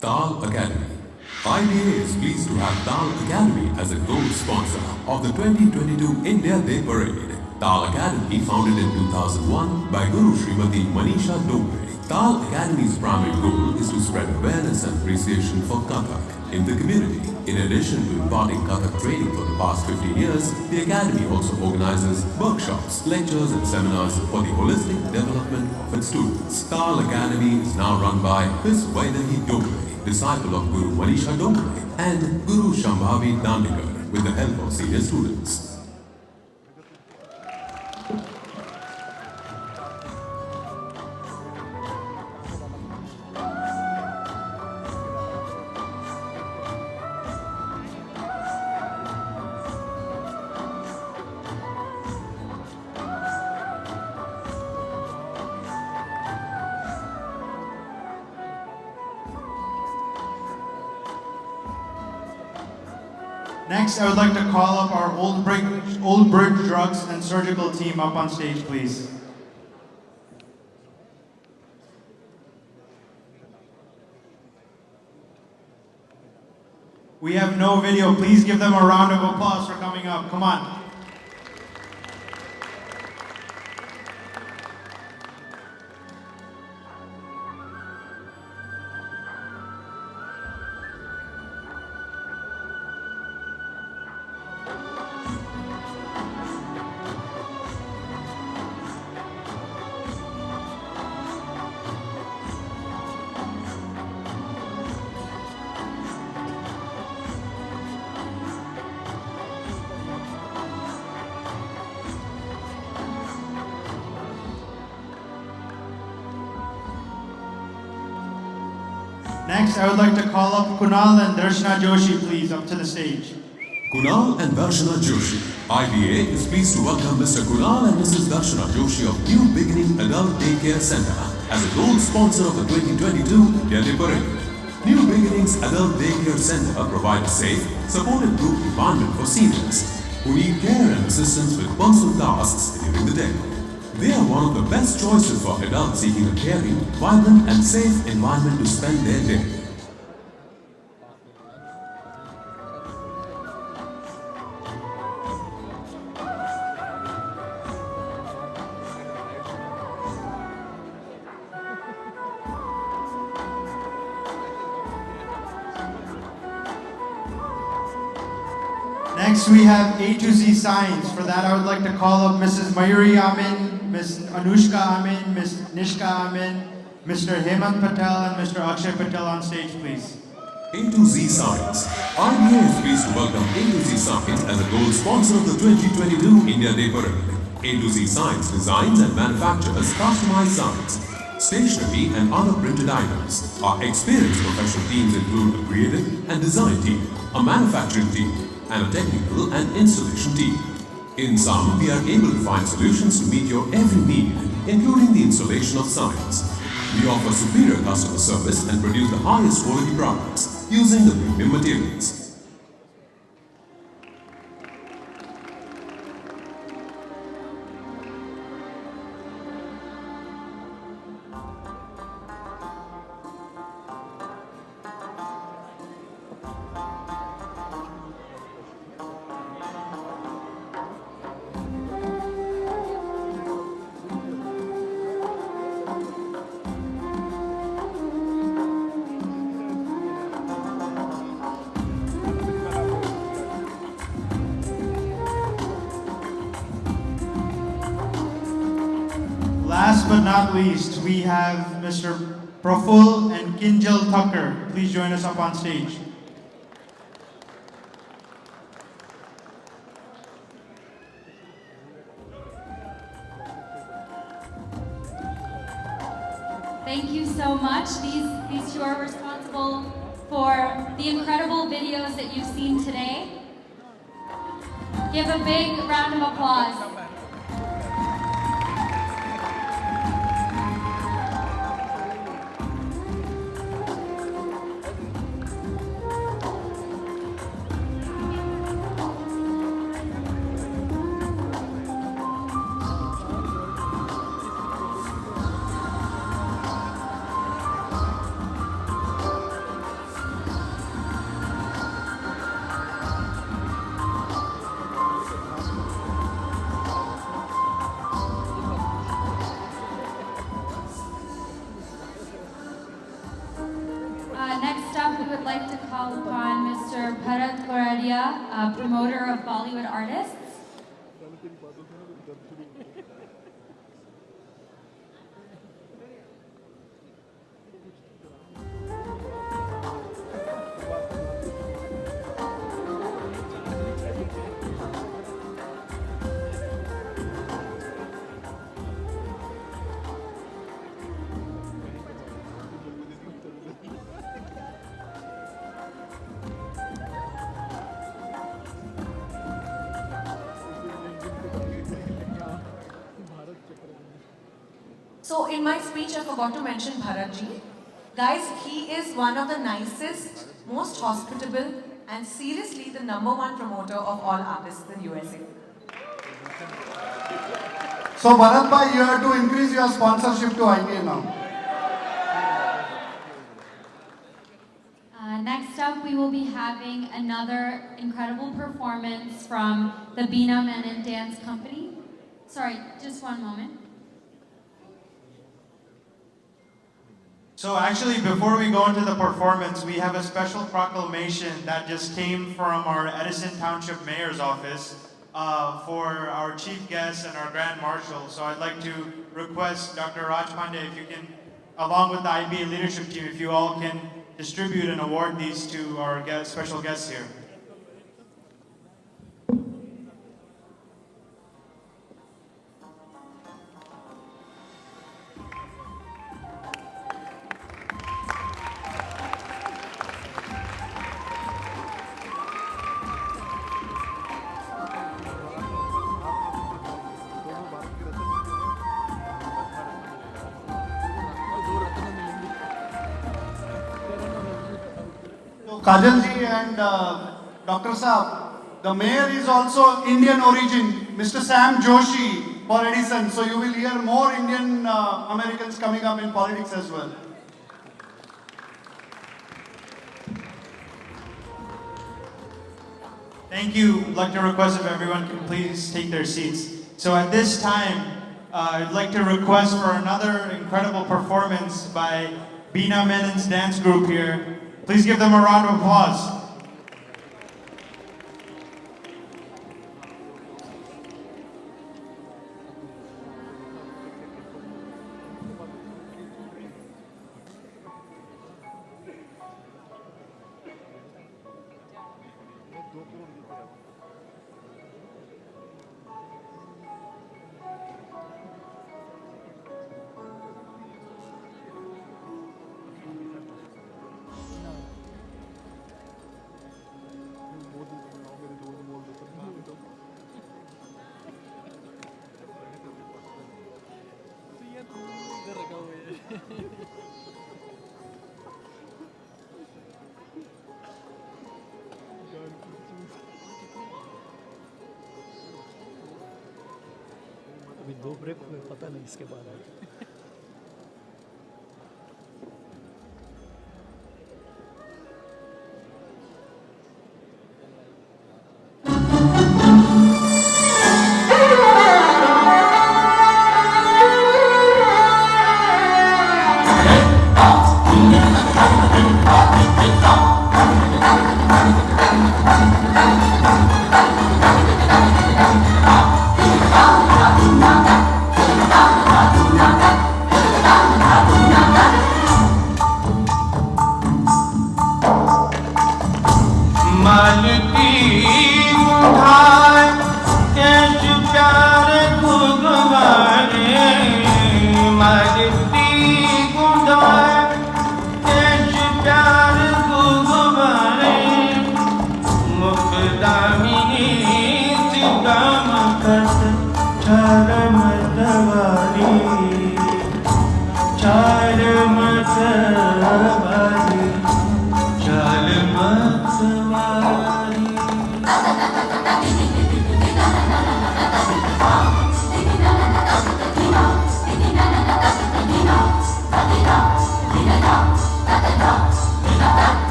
Tal Academy. IBA is pleased to have Tal Academy as a gold sponsor of the 2022 India Day Parade. Tal Academy, founded in 2001 by Guru Srimati Manisha Dongre. Tal Academy's primary goal is to spread awareness and appreciation for Kathak in the community. In addition to imparting Kathak training for the past 15 years, the Academy also organizes workshops, lectures and seminars for the holistic development of its students. Tal Academy is now run by Ms. Vaidhi Dongre, disciple of Guru Manisha Dongre, and Guru Shambhavi Dandekar, with the help of senior students. Next, I would like to call up our Old Bridge Drugs and Surgical team up on stage, please. We have no video. Please give them a round of applause for coming up. Come on. Next, I would like to call up Kunal and Darshana Joshi, please, up to the stage. Kunal and Darshana Joshi. IBA is pleased to welcome Mr. Kunal and Mrs. Darshana Joshi of New Beginning Adult Daycare Center as a gold sponsor of the 2022 Delhi Parade. New Beginnings Adult Daycare Center provides a safe, supportive group environment for seniors who need care and assistance with personal tasks during the day. They are one of the best choices for adults seeking a caring, vibrant and safe environment to spend their day. Next, we have A to Z signs. For that, I would like to call up Mrs. Mayuri Amin, Ms. Anushka Amin, Ms. Nishka Amin, Mr. Hemant Patel, and Mr. Akshay Patel on stage, please. A to Z Signs. IBA is pleased to welcome A to Z Signs as a gold sponsor of the 2022 India Day Parade. A to Z Signs designs and manufactures customized signs, stationery and other printed items. Our experienced professional teams include a creative and design team, a manufacturing team, and a technical and installation team. In sum, we are able to find solutions to meet your every need, including the installation of signs. We offer superior customer service and produce the highest quality products using the premium materials. Last but not least, we have Mr. Praful and Kinjal Thakkar. Please join us up on stage. Thank you so much. These two are responsible for the incredible videos that you've seen today. Give a big round of applause. Next up, we would like to call upon Mr. Bharat Koradia, a promoter of Bollywood artists. So in my speech, I forgot to mention Bharat ji. Guys, he is one of the nicest, most hospitable, and seriously the #1 promoter of all artists in USA. So Bharat bhai, you have to increase your sponsorship to IBA now. Next up, we will be having another incredible performance from the Bina Menon Dance Company. Sorry, just one moment. So actually, before we go into the performance, we have a special proclamation that just came from our Edison Township Mayor's office for our chief guest and our Grand Marshal. So I'd like to request Dr. Raj Pandey, if you can, along with the IBA leadership team, if you all can distribute and award these to our special guests here. Kajal ji and Dr. Saab, the mayor is also Indian origin, Mr. Sam Joshi for Edison. So you will hear more Indian Americans coming up in politics as well. Thank you. I'd like to request if everyone can please take their seats. So at this time, I'd like to request for another incredible performance by Bina Menon's dance group here. Please give them a round of applause. अभी 2 break हुए, पता नहीं इसके बाद आए।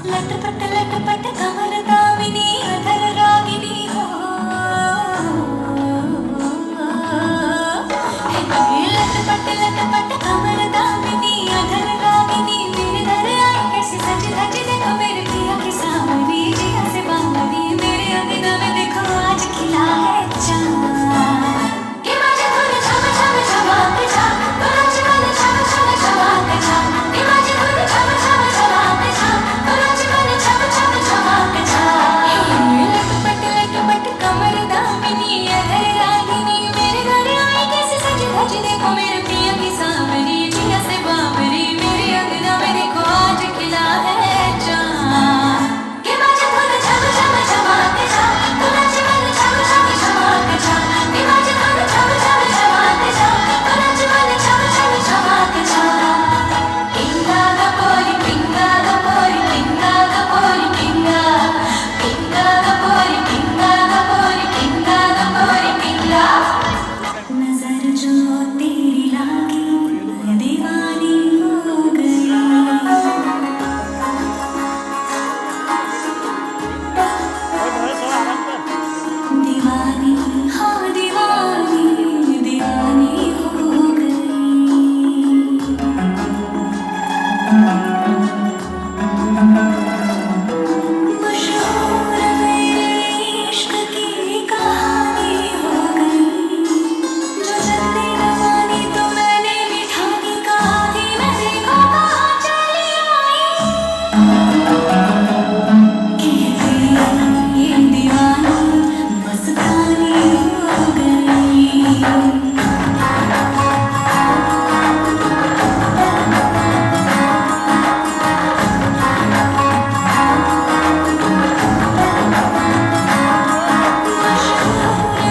लटपट कमर दामिनी अधर रागिनी हो लटपट कमर दामिनी अधर रागिनी मेरे दर आई कैसे सज धज देखो मेरे पिया की सावरी जिया से बावरी मेरे अंगना में देखो आज खिला है चाँद के माझे धुन छम छम छमाक छाक नाच मन छम छम छमाक छाक के माझे धुन छम छम छमाक छाक नाच मन छम छम छमाक छाक लटपट कमर दामिनी अधर रागिनी मेरे घर आई कैसे सज धज देखो मेरे पिया की सावरी जिया से बावरी मेरे अंगना में देखो आज खिला है चाँद के माझे धुन छम छम छमाक छाक नाच मन छम छम छमाक छाक के माझे धुन छम छम छमाक छाक नाच मन छम छम छमाक छाक पिंगा गपोरी पिंगा गपोरी पिंगा गपोरी पिंगा पिंगा गपोरी पिंगा गपोरी पिंगा गपोरी पिंगा नजर जो तेरी लागी मैं दीवानी हो गई दीवानी हाँ दीवानी दीवानी हो गई मशहूर मेरे इश्क की कहानी हो गई जो जल्दी न मानी तो मैंने भी ठानी कहा कि मैं देखो कहाँ चली आई कहते ये दीवानी मस्तानी हो गई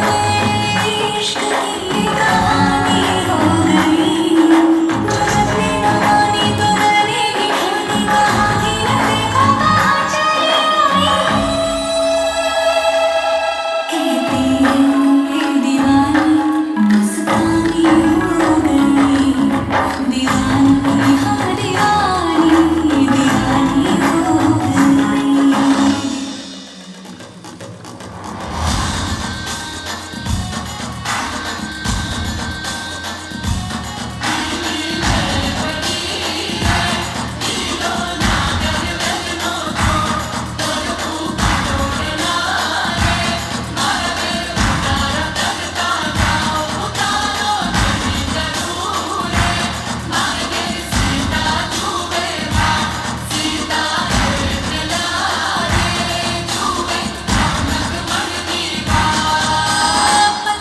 इश्क की कहानी हो गई जो जल्दी न मानी तो मैंने भी ठानी कहा कि मैं देखो कहाँ चली आई कहते ये दीवानी मस्तानी हो गई दीवानी हाँ दीवानी दीवानी हो गई पल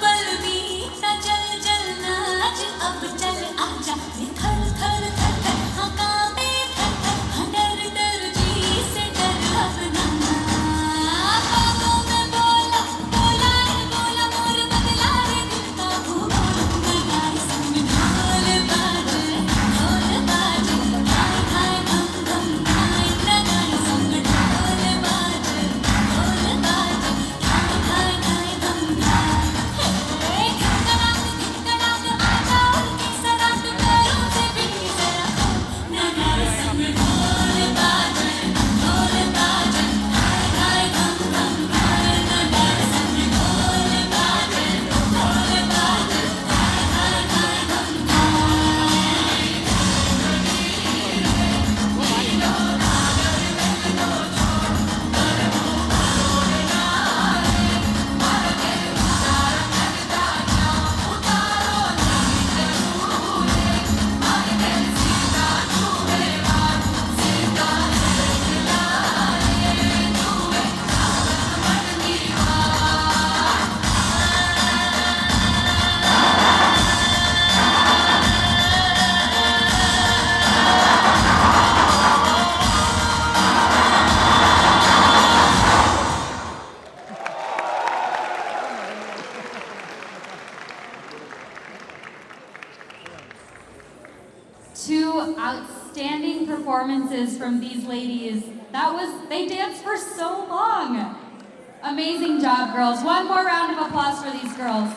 पल बीता चल चल नाच अब चल आजा थर थर थर थर हाँ कांपे थर थर हाँ डर डर जी से डर अब ना बातों में बोला बोला है बोला मोर बदला रे दिल का भूगोल मनाए संग ढोल बाजे हाय हाय धम धम हाय नगाए संग ढोल बाजे हाय हाय धम धम खिड़खड़ाहट आजा उनकी सराहत करो से भी जरा नगाए संग ढोल बाजे हाय हाय धम धम हाय नगाए संग ढोल बाजे हाय हाय धम Two outstanding performances from these ladies. They danced for so long. Amazing job, girls. One more round of applause for these girls.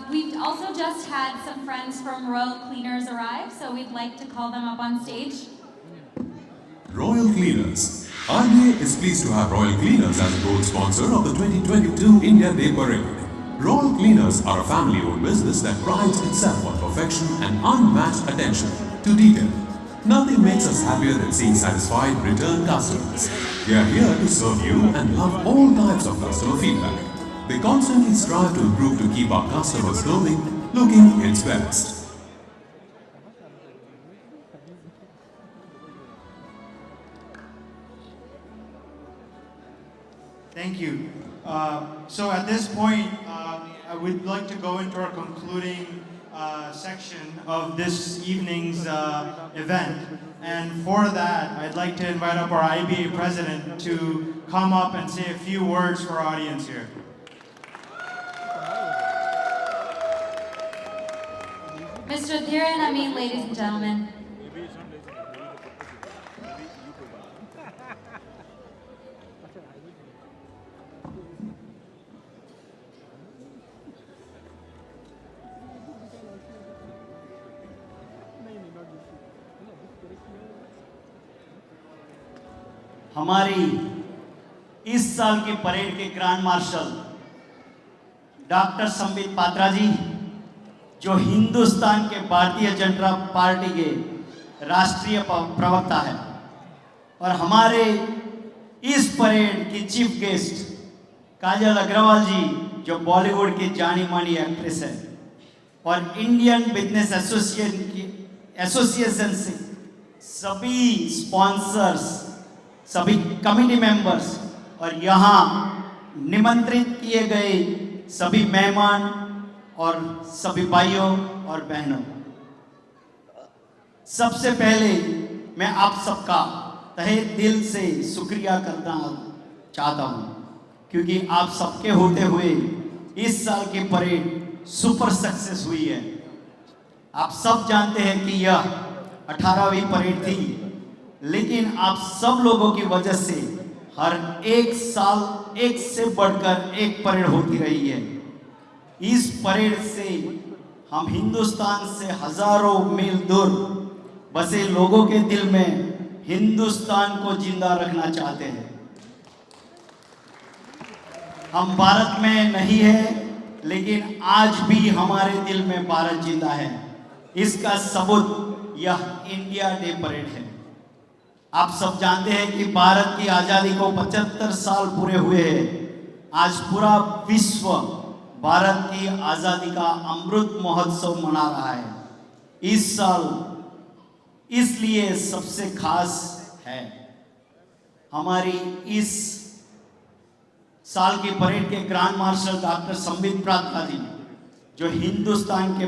We've also just had some friends from Royal Cleaners arrive, so we'd like to call them up on stage. Royal Cleaners, IBA is pleased to have Royal Cleaners as a gold sponsor of the 2022 India Day Parade. Royal Cleaners are a family-owned business that prides itself on perfection and unmatched attention to detail. Nothing makes us happier than seeing satisfied return customers. They are here to serve you and love all types of customer feedback. They constantly strive to improve to keep our customers' clothing looking its best. Thank you. So at this point, I would like to go into our concluding section of this evening's event. And for that, I'd like to invite up our IBA president to come up and say a few words for our audience here. Mr. Dhiren Amin, ladies and gentlemen. हमारी इस साल की parade के grand marshal doctor Sambit Patra ji, जो हिंदुस्तान के Bharatiya Janata party के राष्ट्रीय प्रवक्ता है, और हमारे इस परेड की चीफ गेस्ट काजल अग्रवाल जी, जो बॉलीवुड की जानी मानी एक्ट्रेस है, और इंडियन बिजनेस एसोसिएशन से सभी स्पॉन्सर्स, सभी कमिटी मेंबर्स और यहाँ निमंत्रित किए गए सभी मेहमान और सभी भाइयों और बहनों, सबसे पहले मैं आप सबका तहे दिल से शुक्रिया करना चाहता हूँ, क्योंकि आप सबके होते हुए इस साल की परेड सुपर सक्सेस हुई है। आप सब जानते हैं कि यह 18वीं परेड थी, लेकिन आप सब लोगों की वजह से हर एक साल एक से बढ़कर एक परेड होती रही है। इस परेड से हम हिंदुस्तान से हजारों मील दूर बसे लोगों के दिल में हिंदुस्तान को जिंदा रखना चाहते हैं। हम भारत में नहीं है, लेकिन आज भी हमारे दिल में भारत जिंदा है। इसका सबूत यह इंडिया डे परेड है। आप सब जानते हैं कि भारत की आज़ादी को 75 साल पूरे हुए हैं। आज पूरा विश्व भारत की आज़ादी का अमृत महोत्सव मना रहा है। इस साल इसलिए सबसे खास है। हमारी इस साल की परेड के grand marshal doctor Sambit Patra ji, जो हिंदुस्तान के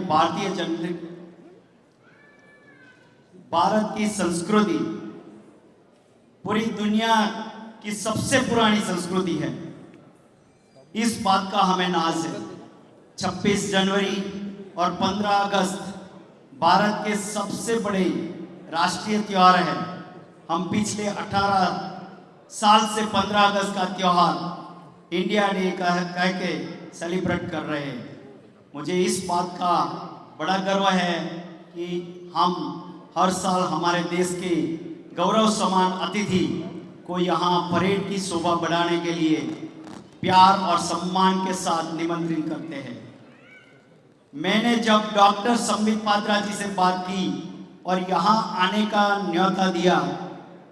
भारत की संस्कृति पूरी दुनिया की सबसे पुरानी संस्कृति है, इस बात का हमें नाज है। 26 जनवरी और 15 अगस्त भारत के सबसे बड़े राष्ट्रीय त्योहार है। हम पिछले 18 साल से 15 अगस्त का त्योहार इंडिया डे कह के सेलिब्रेट कर रहे हैं। मुझे इस बात का बड़ा गर्व है कि हम हर साल हमारे देश के गौरव समान अतिथि को यहाँ परेड की शोभा बढ़ाने के लिए प्यार और सम्मान के साथ निमंत्रित करते हैं। मैंने जब डॉक्टर संबित पात्रा जी से बात की और यहाँ आने का न्योता दिया,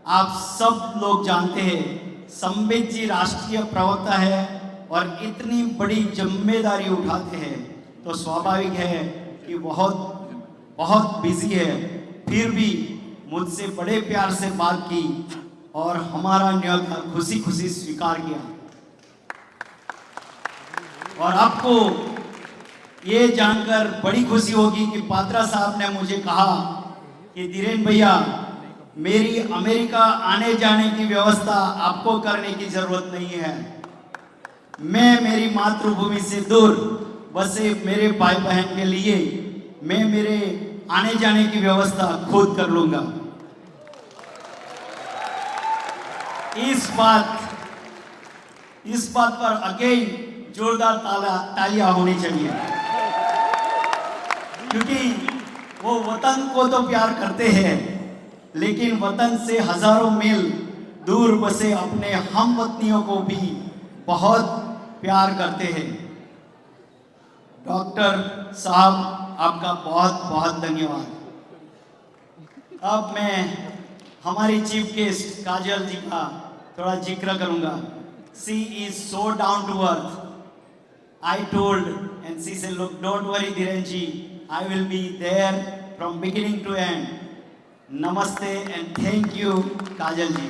आप सब लोग जानते हैं संबित जी राष्ट्रीय प्रवक्ता है और इतनी बड़ी जिम्मेदारी उठाते हैं, तो स्वाभाविक है कि बहुत बिजी है, फिर भी मुझसे बड़े प्यार से बात की और हमारा न्योता खुशी खुशी स्वीकार किया। और आपको ये जानकर बड़ी खुशी होगी कि पात्रा साहब ने मुझे कहा कि धीरेन भैया, मेरी अमेरिका आने जाने की व्यवस्था आपको करने की जरूरत नहीं है। मैं मेरी मातृभूमि से दूर बसे मेरे भाई बहन के लिए मैं मेरे आने जाने की व्यवस्था खुद कर लूंगा। इस बात पर अगेन जोरदार तालियां होनी चाहिए, क्योंकि वो वतन को तो प्यार करते हैं, लेकिन वतन से हजारों मील दूर बसे अपने हमवतनियों को भी बहुत प्यार करते हैं। डॉक्टर साहब आपका बहुत बहुत धन्यवाद। अब मैं हमारी चीफ गेस्ट काजल जी का थोड़ा जिक्र करूंगा। She is so down to earth. I told and she said, look, don't worry Dhiren ji, I will be there from beginning to end. Namaste and thank you काजल जी।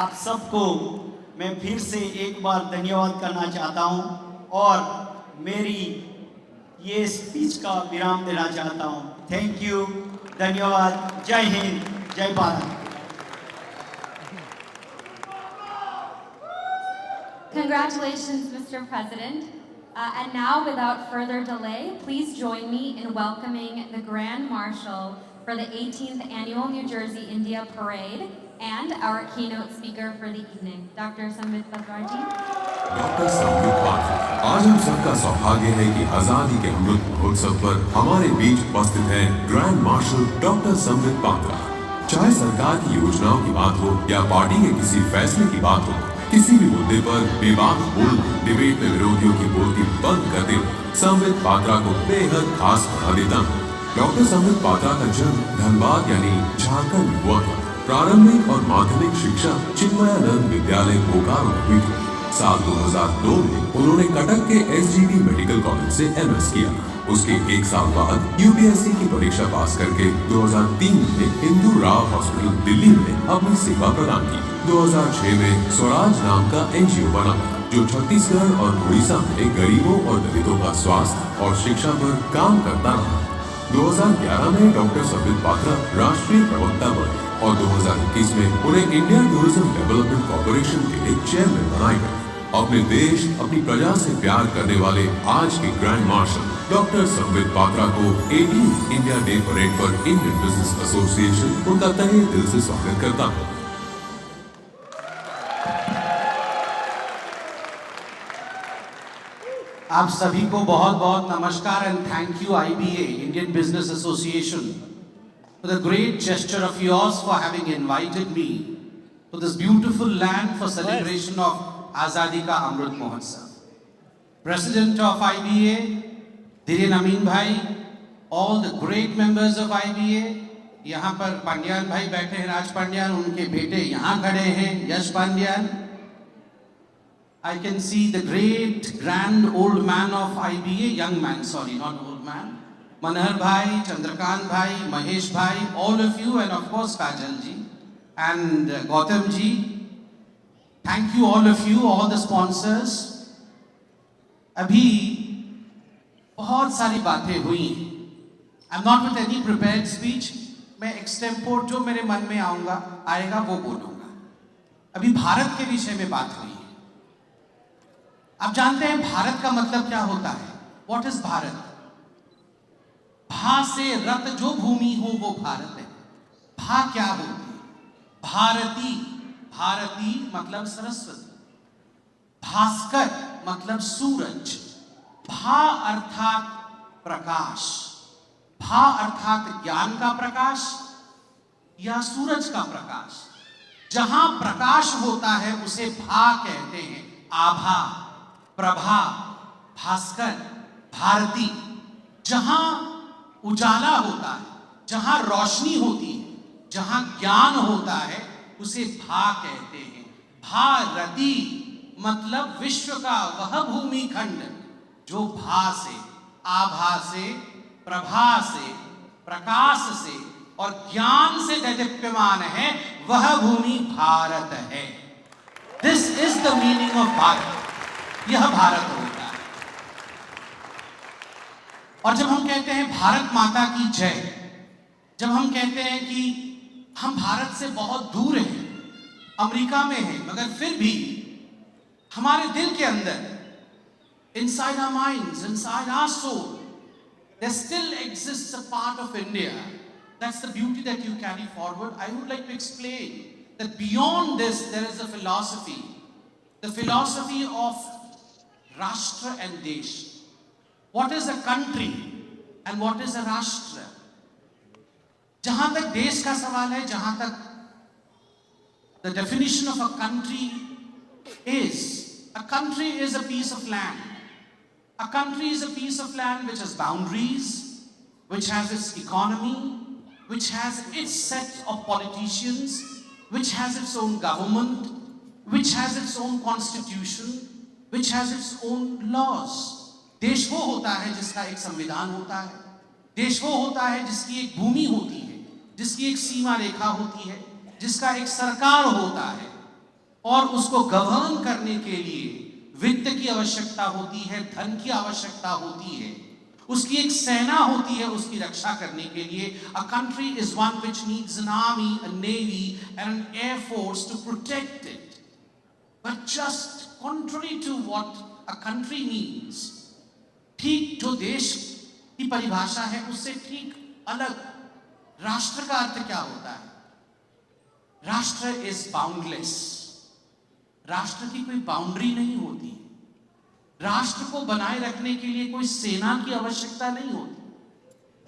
आप सबको मैं फिर से एक बार धन्यवाद करना चाहता हूं और मेरी ये स्पीच का विराम देना चाहता हूं। थैंक यू, धन्यवाद, जय हिंद, जय Bharat. Congratulations, Mr. President. And now, without further delay, please join me in welcoming the Grand Marshal for the 18th Annual New Jersey India Parade and our keynote speaker for the evening, Dr. Sambit Patra ji. Doctor Sambit Patra, आज हम सबका सौभाग्य है कि आजादी के अमृत महोत्सव पर हमारे बीच उपस्थित हैं grand marshal doctor Sambit Patra. चाहे सरकार की योजनाओं की बात हो या पार्टी के किसी फैसले की बात हो, किसी भी मुद्दे पर बेबाक बोलना, डिबेट में विरोधियों की बोलती बंद कर देना संबित पात्रा को बेहद खास बना देता है। डॉक्टर संबित पात्रा का जन्म धनबाद यानी झारखंड में हुआ था। प्रारंभिक और माध्यमिक शिक्षा चिन्मयानंद विद्यालय बोकारो में हुई थी। साल 2002 में उन्होंने कटक के SGB मेडिकल कॉलेज से MS किया। उसके एक साल बाद UPSC की परीक्षा पास करके 2003 में हिंदू राव हॉस्पिटल दिल्ली में अपनी सेवा प्रदान की। 2006 में स्वराज नाम का NGO बना जो छत्तीसगढ़ और उड़ीसा में गरीबों और दलितों का स्वास्थ्य और शिक्षा पर काम करता रहा। 2011 में डॉक्टर संबित पात्रा राष्ट्रीय प्रवक्ता बने और 2021 में उन्हें इंडिया टूरिज्म डेवलपमेंट कॉर्पोरेशन के चेयरमैन बनाया गया। अपने देश, अपनी प्रजा से प्यार करने वाले आज के grand marshal doctor Sambit Patra को 18th इंडिया डे परेड पर इंडियन बिजनेस एसोसिएशन उनका तहे दिल से स्वागत करता है। आप सभी को बहुत बहुत नमस्कार and thank you IBA Indian business association for the great gesture of yours for having invited me to this beautiful land for celebration of Azadi Ka Amrit Mahotsav. President of IBA, Dhiren Amin Bhai, all the great members of IBA, यहाँ पर पांड्यान भाई बैठे हैं, राज पांड्यान, उनके बेटे यहाँ खड़े हैं, यश Pandian. I can see the great grand old man of IBA, young man, sorry, not old man. Manhar Bhai, Chandrakant Bhai, Mahesh Bhai, all of you, and of course Kajal ji and Gautam ji. Thank you all of you, all the sponsors. अभी बहुत सारी बातें हुई हैं. I'm not with any prepared speech. मैं extempore जो मेरे मन में आएगा वो बोलूँगा. अभी भारत के विषय में बात हुई है. आप जानते हैं भारत का मतलब क्या होता है? What is Bharat? भा से रत जो भूमि हो वो भारत है। भा क्या होती है? भारती, भारती मतलब सरस्वती, भास्कर मतलब सूरज, भा अर्थात प्रकाश, भा अर्थात ज्ञान का प्रकाश या सूरज का प्रकाश। जहां प्रकाश होता है उसे भा कहते हैं, आभा, प्रभा, भास्कर, भारती। जहां उजाला होता है, जहां रोशनी होती है, जहां ज्ञान होता है उसे भा कहते हैं। भारती मतलब विश्व का वह भूमि खंड जो भा से, आभा से, प्रभा से, प्रकाश से और ज्ञान से दैदीप्यमान है, वह भूमि भारत है। This is the meaning of Bharat. यह भारत होता है। और जब हम कहते हैं भारत माता की जय, जब हम कहते हैं कि हम भारत से बहुत दूर हैं, अमेरिका में हैं, मगर फिर भी हमारे दिल के अंदर, inside our minds, inside our soul, there still exists a part of India. That's the beauty that you carry forward. I would like to explain that beyond this there is a philosophy, the philosophy of Rashtra and Desh. What is a country and what is a Rashtra? जहां तक देश का सवाल है, जहां तक the definition of a country is a piece of land. A country is a piece of land which has boundaries, which has its economy, which has its set of politicians, which has its own government, which has its own constitution, which has its own laws. देश वो होता है जिसका एक संविधान होता है, देश वो होता है जिसकी एक भूमि होती है, जिसकी एक सीमा रेखा होती है, जिसका एक सरकार होता है, और उसको गवर्न करने के लिए वित्त की आवश्यकता होती है, धन की आवश्यकता होती है, उसकी एक सेना होती है उसकी रक्षा करने के लिए. A country is one which needs an army, a navy and an air force to protect it. But just contrary to what a country means, ठीक जो देश की परिभाषा है उससे ठीक अलग राष्ट्र का अर्थ क्या होता है? राष्ट्र इज बाउंडलेस. राष्ट्र की कोई बाउंड्री नहीं होती. राष्ट्र को बनाए रखने के लिए कोई सेना की आवश्यकता नहीं होती.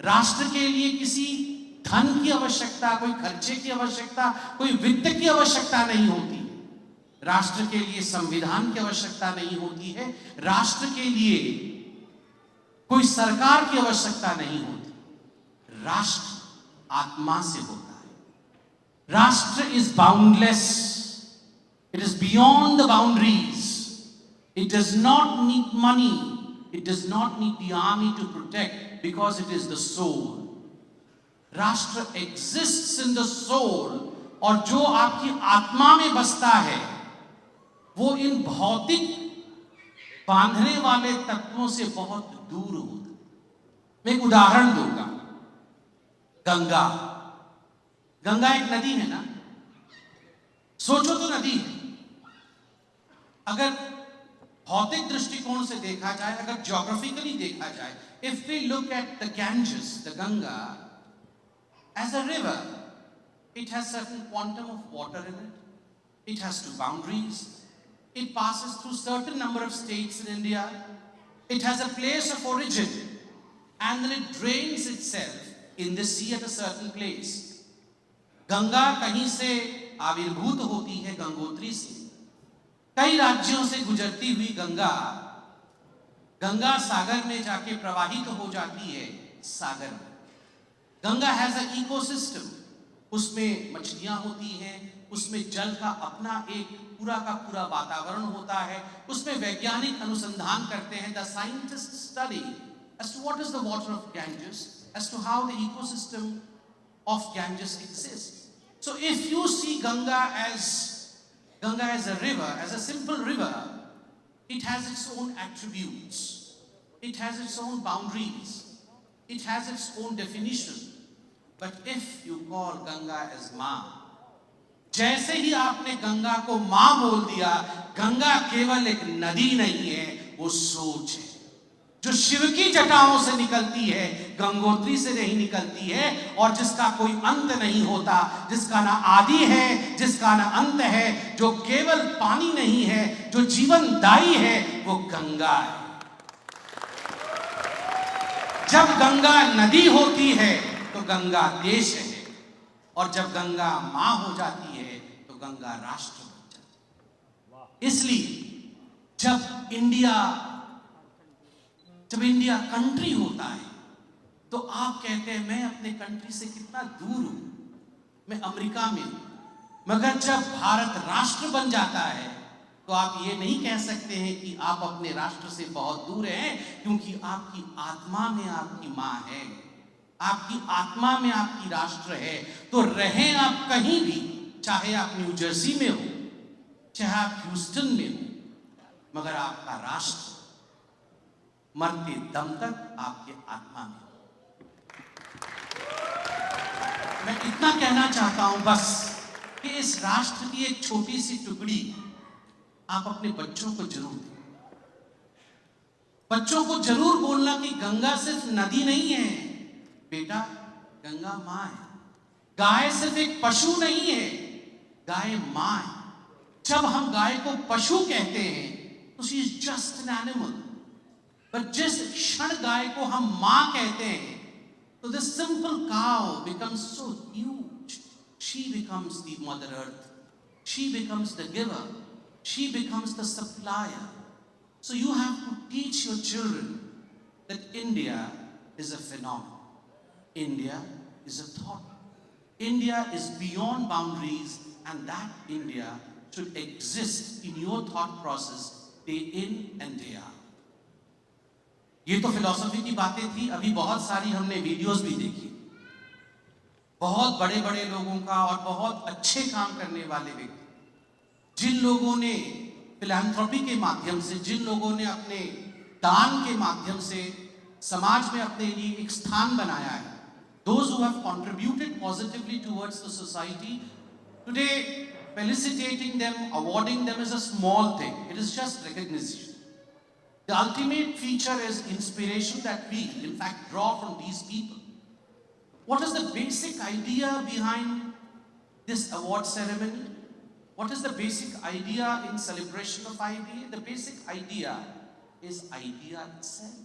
राष्ट्र के लिए किसी धन की आवश्यकता, कोई खर्चे की आवश्यकता, कोई वित्त की आवश्यकता नहीं होती. राष्ट्र के लिए संविधान की आवश्यकता नहीं होती है. राष्ट्र के लिए कोई सरकार की आवश्यकता नहीं होती. राष्ट्र आत्मा से होता है. राष्ट्र is boundless. It is beyond the boundaries. It does not need money. It does not need the army to protect because it is the soul. राष्ट्र exists in the soul. और जो आपकी आत्मा में बसता है वो इन भौतिक बांधने वाले तत्वों से बहुत दूर होता. मैं एक उदाहरण दूंगा. गंगा. गंगा एक नदी है ना. सोचो तो नदी है. अगर भौतिक दृष्टिकोण से देखा जाए, अगर ज्योग्राफिकली देखा जाए, if we look at the Ganges, the Ganga as a river, it has certain quantum of water in it. It has two boundaries. It passes through certain number of states in India. It has a place of origin, and then it drains itself in the sea at a certain place. Ganga कहीं से आविर्भूत होती है, गंगोत्री से. कई राज्यों से गुजरती हुई गंगा गंगा सागर में जाके प्रवाहित हो जाती है. सागर में गंगा हैज अ इकोसिस्टम. उसमें मछलियां होती हैं, उसमें जल का अपना एक पूरा का पूरा वातावरण होता है. उसमें वैज्ञानिक अनुसंधान करते हैं. The scientist study as to what is the water of Ganges, as to how the ecosystem of Ganges exists. So if you see Ganga as a river, as a simple river, it has its own attributes. It has its own boundaries. It has its own definition. But if you call Ganga as माँ, जैसे ही आपने गंगा को माँ बोल दिया, गंगा केवल एक नदी नहीं है, वो सोच है जो शिव की जटाओं से निकलती है, गंगोत्री से नहीं निकलती है, और जिसका कोई अंत नहीं होता, जिसका ना आदि है, जिसका ना अंत है, जो केवल पानी नहीं है, जो जीवनदायी है, वो गंगा है. जब गंगा नदी होती है तो गंगा देश है, और जब गंगा मां हो जाती है तो गंगा राष्ट्र बन जाती है. इसलिए जब इंडिया कंट्री होता है तो आप कहते हैं मैं अपने कंट्री से कितना दूर हूं, मैं अमेरिका में हूं. मगर जब भारत राष्ट्र बन जाता है तो आप ये नहीं कह सकते हैं कि आप अपने राष्ट्र से बहुत दूर हैं, क्योंकि आपकी आत्मा में आपकी मां है, आपकी आत्मा में आपकी राष्ट्र है. तो रहें आप कहीं भी, चाहे आप न्यू जर्सी में हो, चाहे आप ह्यूस्टन में हो, मगर आपका राष्ट्र मरते दम तक आपके आत्मा में. मैं इतना कहना चाहता हूं बस कि इस राष्ट्र की एक छोटी सी टुकड़ी आप अपने बच्चों को जरूर दें. बच्चों को जरूर बोलना कि गंगा सिर्फ नदी नहीं है बेटा, गंगा मां है. गाय सिर्फ एक पशु नहीं है, गाय मां है. जब हम गाय को पशु कहते हैं तो she is just an animal. पर जिस क्षण गाय को हम मां कहते हैं So this simple cow becomes so huge. She becomes the Mother Earth. She becomes the giver. She becomes the supplier. So you have to teach your children that India is a phenomenon. India is a thought. India is beyond boundaries, and that India should exist in your thought process day in and day out. ये तो philosophy की बातें थी. अभी बहुत सारी हमने videos भी देखी, बहुत बड़े बड़े लोगों का और बहुत अच्छे काम करने वाले व्यक्ति, जिन लोगों ने फिलैंथ्रोपी के माध्यम से, जिन लोगों ने अपने दान के माध्यम से समाज में अपने लिए एक स्थान बनाया है, those who have contributed positively towards the society, today felicitating them, awarding them is a small thing. It is just recognition. The ultimate feature is inspiration that we, in fact, draw from these people. What is the basic idea behind this award ceremony? What is the basic idea in celebration of IBA? The basic idea is idea itself.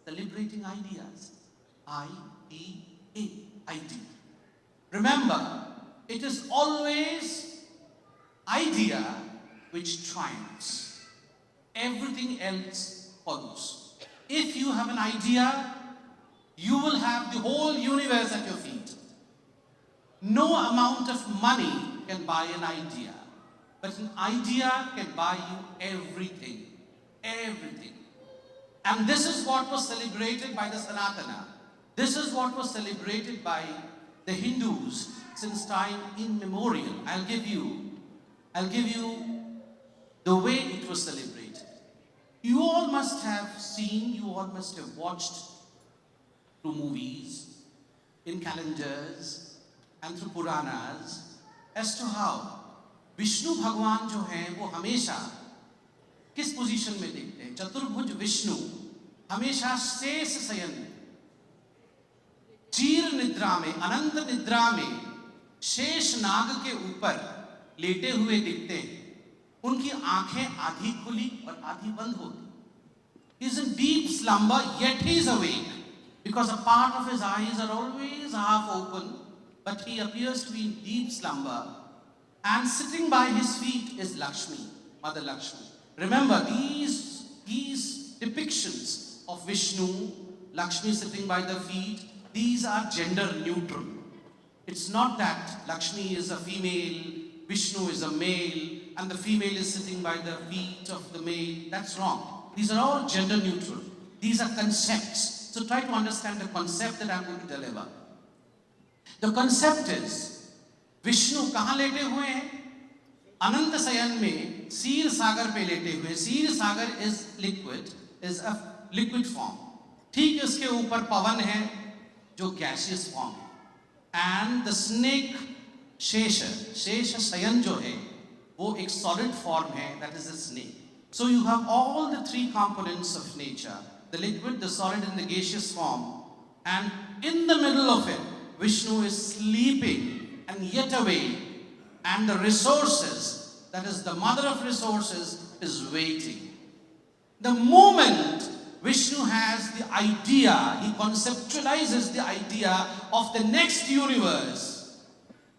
Celebrating ideas. IBA. Idea. Remember, it is always idea which triumphs. Everything else follows. If you have an idea, you will have the whole universe at your feet. No amount of money can buy an idea, but an idea can buy you everything. Everything. And this is what was celebrated by the Sanatana. This is what was celebrated by the Hindus since time immemorial. I'll give you the way it was celebrated. You all must have seen, you all must have watched through movies, in calendars, and through Puranas as to how Vishnu Bhagwan जो हैं वो हमेशा किस position में दिखते हैं? चतुर्भुज विष्णु हमेशा शेष शयन, चीर निद्रा में, अनंत निद्रा में शेष नाग के ऊपर लेटे हुए दिखते हैं. उनकी आंखें आधी खुली और आधी बंद होती. He is in deep slumber, yet he is awake, because a part of his eyes are always half open, but he appears to be in deep slumber. And sitting by his feet is Lakshmi, Mother Lakshmi. Remember, these depictions of Vishnu, Lakshmi sitting by the feet, these are gender neutral. It's not that Lakshmi is a female, Vishnu is a male, and the female is sitting by the feet of the male. That's wrong. These are all gender neutral. These are concepts. So try to understand the concept that I'm going to deliver. The concept is, Vishnu कहाँ लेटे हुए हैं? अनंत शयन में क्षीर सागर पे लेटे हुए. क्षीर सागर is a liquid form. ठीक इसके ऊपर पवन है जो gaseous form है. And the snake शेष शयन जो है वो एक solid form है, that is a snake. So you have all the three components of nature, the liquid, the solid, and the gaseous form. And in the middle of it, Vishnu is sleeping and yet awake, and the resources, that is the mother of resources, is waiting. The moment Vishnu has the idea, he conceptualizes the idea of the next universe,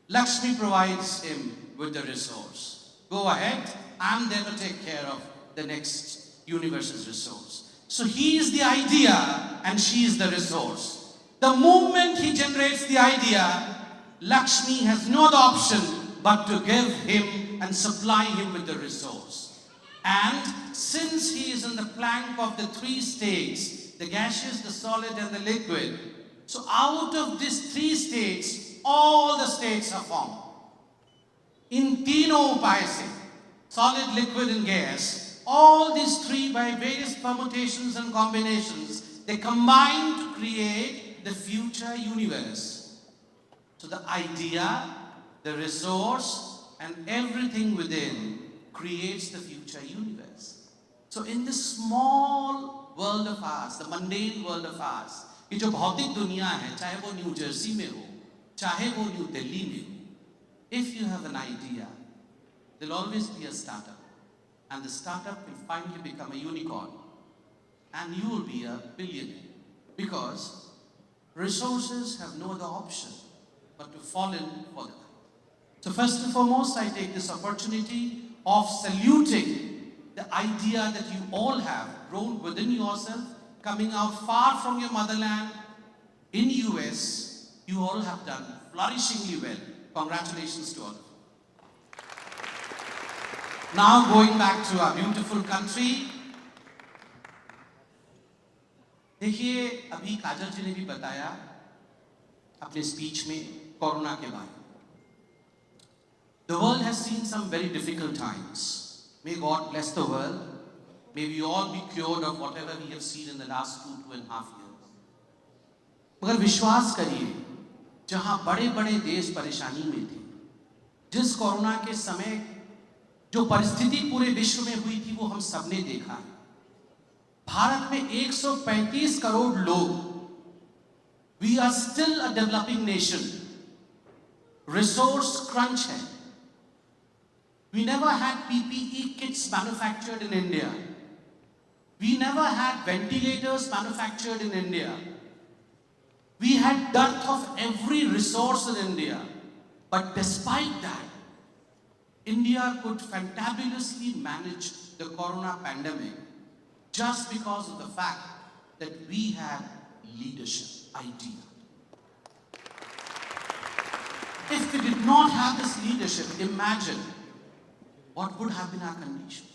Lakshmi provides him with the resource. Go ahead, I'm there to take care of the next universe's resource. So he is the idea and she is the resource. The moment he generates the idea, Lakshmi has no other option but to give him and supply him with the resource. And since he is in the plank of the three states, the gaseous, the solid, and the liquid, so out of these three states, all the states are formed. In तीनों उपाय से, solid, liquid, and gas, all these three by various permutations and combinations, they combine to create the future universe. So the idea, the resource, and everything within creates the future universe. So in this small world of ours, the mundane world of ours, ये जो भौतिक दुनिया है, चाहे वो new Jersey में हो, चाहे वो न्यू दिल्ली में हो, if you have an idea, there'll always be a startup. And the startup will finally become a unicorn. And you will be a billionaire. Because resources have no other option but to fall in for them. So first and foremost, I take this opportunity of saluting the idea that you all have grown within yourself, coming out far from your motherland in US. You all have done flourishingly well. Congratulations to all of you. Now going back to our beautiful country. देखिए, अभी काजल जी ने भी बताया अपने speech में corona के बारे में. The world has seen some very difficult times. May God bless the world. May we all be cured of whatever we have seen in the last 2.5 years. मगर विश्वास करिए, जहां बड़े-बड़े देश परेशानी में थे, जिस कोरोना के समय जो परिस्थिति पूरे विश्व में हुई थी, वो हम सबने देखा है. भारत में 135 करोड़ लोग. We are still a developing nation. Resource crunch है. We never had PPE kits manufactured in India. We never had ventilators manufactured in India. We had dearth of every resource in India. But despite that, India could fantabulously manage the corona pandemic just because of the fact that we had leadership idea. If we did not have this leadership, imagine what would have been our condition.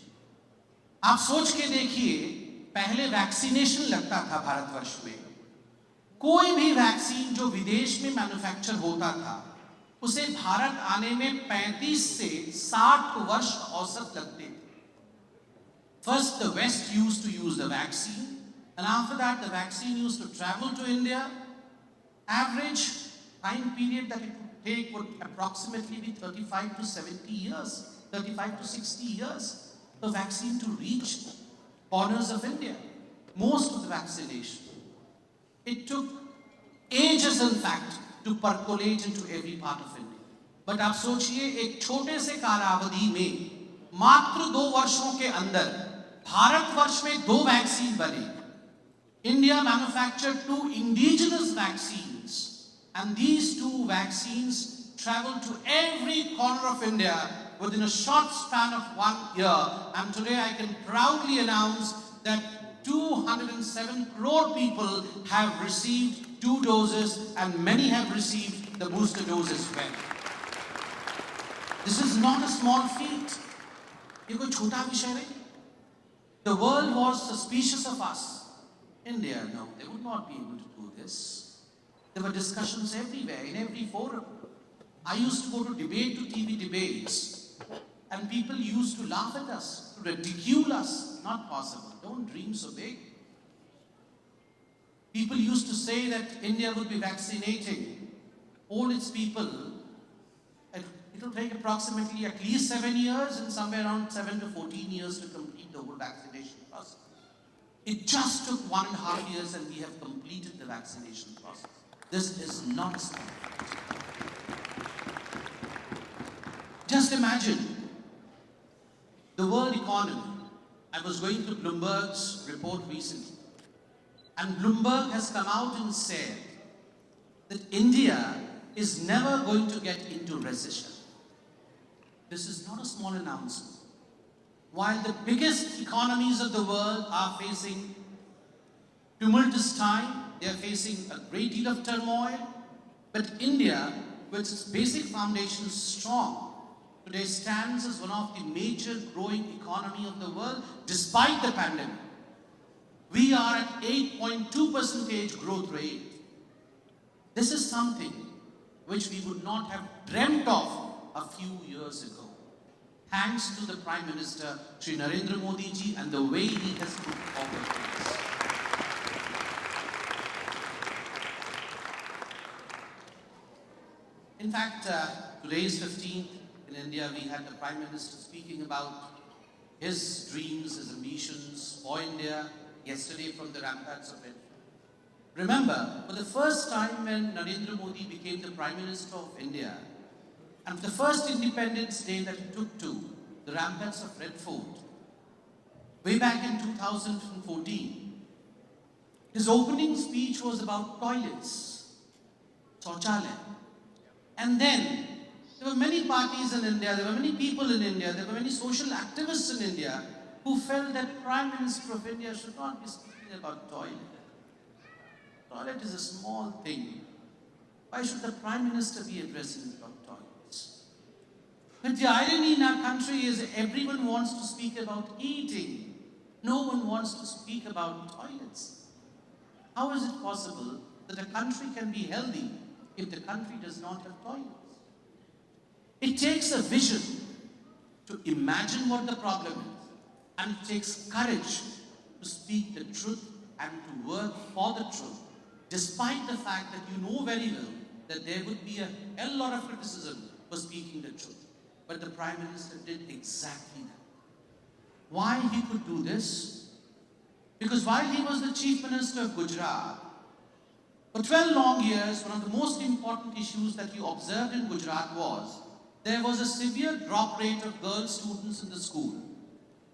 आप सोच के देखिए, पहले vaccination लगता था भारतवर्ष में. कोई भी वैक्सीन जो विदेश में मैन्युफैक्चर होता था, उसे भारत आने में 35 से 60 वर्ष औसत लगते थे. First, the West used to use the vaccine, and after that, the vaccine used to travel to India. Average time period that it would take would approximately be 35 to 70 years, 35 to 60 years, the vaccine to reach corners of India. Most of the vaccination. It took ages, in fact, to percolate into every part of India. But आप सोचिए, एक छोटे से कालावधि में मात्र 2 वर्षों के अंदर भारतवर्ष में 2 वैक्सीन बने. India manufactured 2 indigenous vaccines, and these 2 vaccines traveled to every corner of India within a short span of 1 year. And today I can proudly announce that 207 crore people have received 2 doses, and many have received the booster dose as well. This is not a small feat. ये कोई छोटा विषय नहीं. The world was suspicious of us. India, no, they would not be able to do this. There were discussions everywhere, in every forum. I used to go to debate to TV debates, and people used to laugh at us, to ridicule us. Not possible. Don't dream so big. People used to say that India would be vaccinating all its people. It will take approximately at least 7 years and somewhere around 7 to 14 years to complete the whole vaccination process. It just took 1.5 years and we have completed the vaccination process. This is not small. Just imagine the world economy. I was going through Bloomberg's report recently, and Bloomberg has come out and said that India is never going to get into recession. This is not a small announcement. While the biggest economies of the world are facing tumultuous time, they are facing a great deal of turmoil, but India, with its basic foundations strong, today stands as one of the major growing economy of the world despite the pandemic. We are at 8.2% growth rate. This is something which we would not have dreamt of a few years ago. Thanks to the Prime Minister, Shri Narendra Modi ji, and the way he has put forward things. In fact, today is 15th. In India, we had the Prime Minister speaking about his dreams, his ambitions for India yesterday from the ramparts of India. Remember, for the first time when Narendra Modi became the Prime Minister of India, and the first Independence Day that he took to the ramparts of Red Fort, way back in 2014, his opening speech was about toilets. शौचालय. And then there were many parties in India, there were many people in India, there were many social activists in India who felt that Prime Minister of India should not be speaking about toilet. Toilet is a small thing. Why should the Prime Minister be addressing about toilets? But the irony in our country is everyone wants to speak about eating. No one wants to speak about toilets. How is it possible that a country can be healthy if the country does not have toilets? It takes a vision to imagine what the problem is, and it takes courage to speak the truth and to work for the truth, despite the fact that you know very well that there would be a hell lot of criticism for speaking the truth. But the Prime Minister did exactly that. Why he could do this? Because while he was the Chief Minister of Gujarat, for 12 long years, one of the most important issues that he observed in Gujarat was there was a severe drop rate of girl students in the school.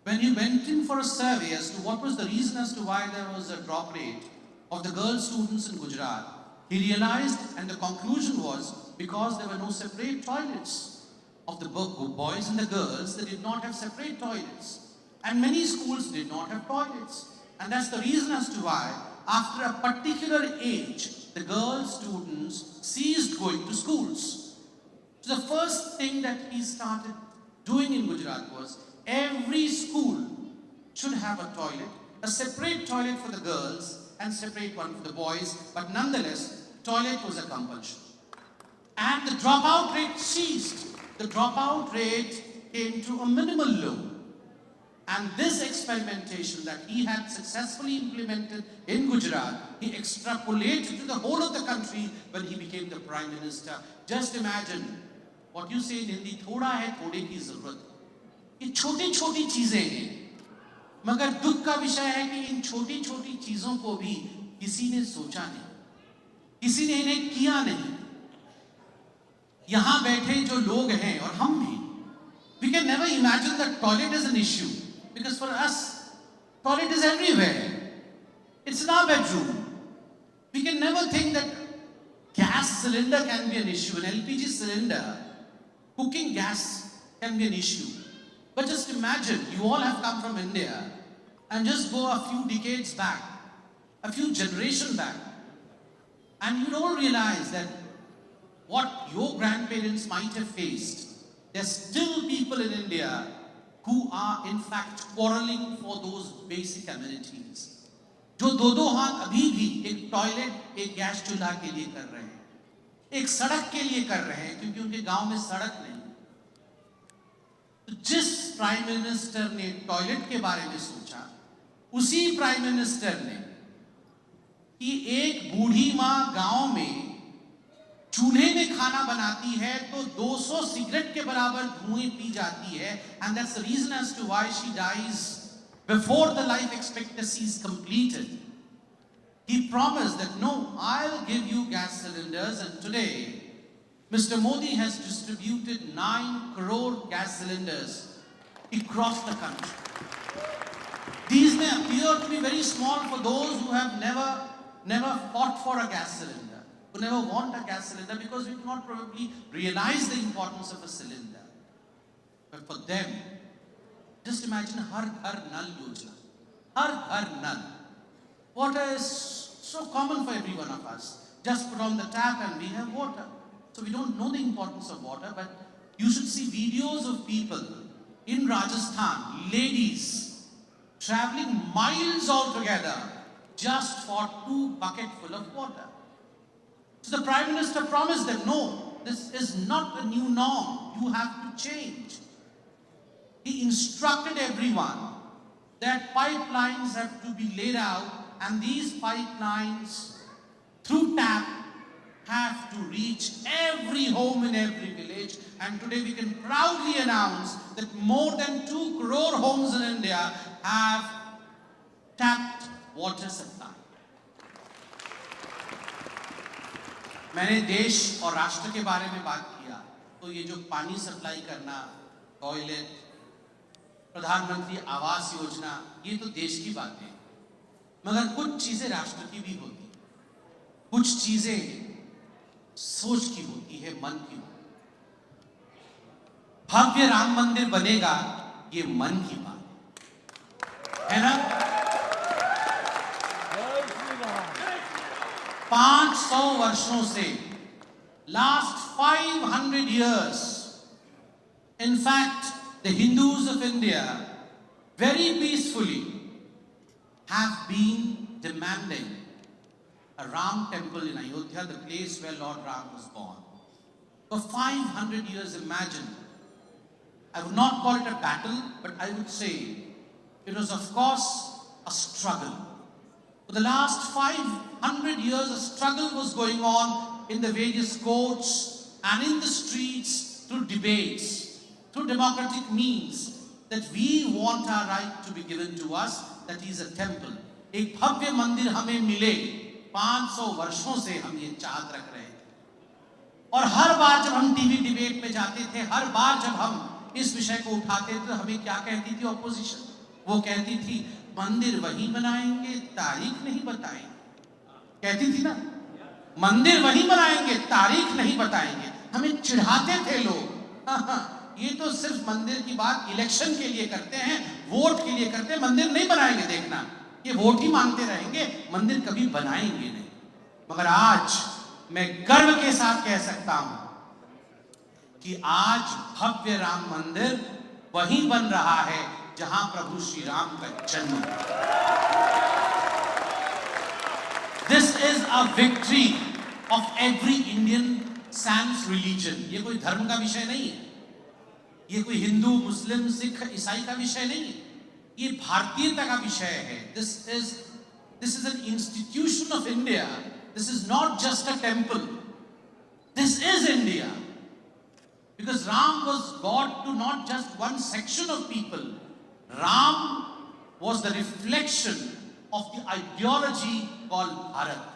When he went in for a survey as to what was the reason as to why there was a drop rate of the girl students in Gujarat, he realized, and the conclusion was, because there were no separate toilets of the boys and the girls, they did not have separate toilets. And many schools did not have toilets. And that's the reason as to why, after a particular age, the girl students ceased going to schools. So the first thing that he started doing in Gujarat was every school should have a toilet, a separate toilet for the girls and separate one for the boys, but nonetheless, toilet was a compulsion. And the dropout rate ceased. The dropout rate came to a minimal low. And this experimentation that he had successfully implemented in Gujarat, he extrapolated to the whole of the country when he became the Prime Minister. Just imagine what you say in Hindi, thoda hai thode ki zarurat. ये छोटी छोटी चीजें हैं, मगर दुख का विषय है कि इन छोटी छोटी चीजों को भी किसी ने सोचा नहीं, किसी ने इन्हें किया नहीं. यहाँ बैठे जो लोग हैं और हम भी, we can never imagine that toilet is an issue. Because for us, toilet is everywhere. It's in our bedroom. We can never think that gas cylinder can be an issue. An LPG cylinder, cooking gas can be an issue. But just imagine, you all have come from India and just go a few decades back, a few generations back, and you don't realize that what your grandparents might have faced, there's still people in India who are in fact quarreling for those basic amenities. जो दो हाथ अभी भी एक toilet, एक gas चूल्हा के लिए कर रहे हैं, एक सड़क के लिए कर रहे हैं, क्योंकि उनके गांव में सड़क नहीं. तो जिस प्राइम मिनिस्टर ने टॉयलेट के बारे में सोचा, उसी प्राइम मिनिस्टर ने कि एक बूढ़ी माँ गांव में चूल्हे में खाना बनाती है तो 200 सिगरेट के बराबर धुएं पी जाती है, and that's the reason as to why she dies before the life expectancy is completed. He promised that no, I'll give you gas cylinders, and today Mr. Modi has distributed 9 crore gas cylinders across the country. These may appear to be very small for those who have never fought for a gas cylinder, who never want a gas cylinder, because we do not probably realize the importance of a cylinder. But for them, just imagine Har Ghar Nal Yojana. Har Ghar Nal. Water is so common for every one of us. Just put on the tap and we have water. So we don't know the importance of water, but you should see videos of people in Rajasthan, ladies, traveling miles altogether just for 2 buckets full of water. So the Prime Minister promised them, no, this is not a new norm. You have to change. He instructed everyone that pipelines have to be laid out, and these pipelines through tap have to reach every home in every village. And today we can proudly announce that more than 2 crore homes in India have tapped water supply. मैंने देश और राष्ट्र के बारे में बात किया, तो ये जो पानी सप्लाई करना, टॉयलेट, प्रधानमंत्री आवास योजना, ये तो देश की बातें हैं, मगर कुछ चीजें राष्ट्र की भी होती, कुछ चीजें सोच की होती है, मन की होती है। भव्य राम मंदिर बनेगा, ये मन की बात है ना। 500 वर्षों से, last 500 years, in fact, the Hindus of India very peacefully have been demanding a Ram temple in Ayodhya, the place where Lord Ram was born. For 500 years, imagine. I would not call it a battle, but I would say it was, of course, a struggle. For the last 500 years, a struggle was going on in the various courts and in the streets through debates, through democratic means, that we want our right to be given to us, that is a temple. एक भव्य मंदिर हमें मिले, 500 वर्षों से हम ये चाहत रख रहे थे। और हर बार जब हम टीवी डिबेट में जाते थे, हर बार जब हम इस विषय को उठाते थे, तो हमें क्या कहती थी ऑपोजिशन? वो कहती थी मंदिर वही बनाएंगे, तारीख नहीं बताएंगे। कहती थी ना, मंदिर वही बनाएंगे, तारीख नहीं बताएंगे। हमें चिढ़ाते थे लोग। ये तो सिर्फ मंदिर की बात इलेक्शन के लिए करते हैं, वोट के लिए करते हैं, मंदिर नहीं बनाएंगे, देखना ये वोट ही मांगते रहेंगे, मंदिर कभी बनाएंगे नहीं। मगर आज मैं गर्व के साथ कह सकता हूं कि आज भव्य राम मंदिर वहीं बन रहा है जहां प्रभु श्री राम का जन्म। This is a victory of every Indian sans religion. ये कोई धर्म का विषय नहीं है, ये कोई हिंदू, मुस्लिम, सिख, ईसाई का विषय नहीं है, ये भारतीयता का विषय है। This is an institution of India. This is not just a temple, this is India. Because Ram was God to not just one section of people, Ram was the reflection of the ideology called Bharat.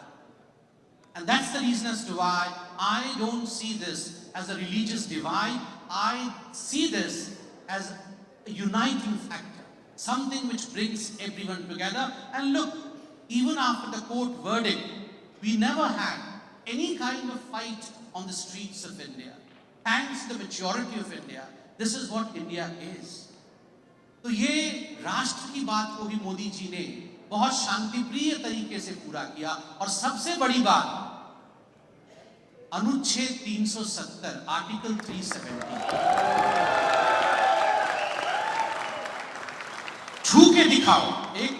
And that's the reason as to why I don't see this as a religious divide. I see this as a uniting factor, something which brings everyone together. And look, even after the court verdict, we never had any kind of fight on the streets of India. Thanks to the maturity of India, this is what India is. तो ये राष्ट्र की बात को भी मोदी जी ने बहुत शांतिप्रिय तरीके से पूरा किया। और सबसे बड़ी बात, अनुच्छेद 370, आर्टिकल 370, छू के दिखाओ। एक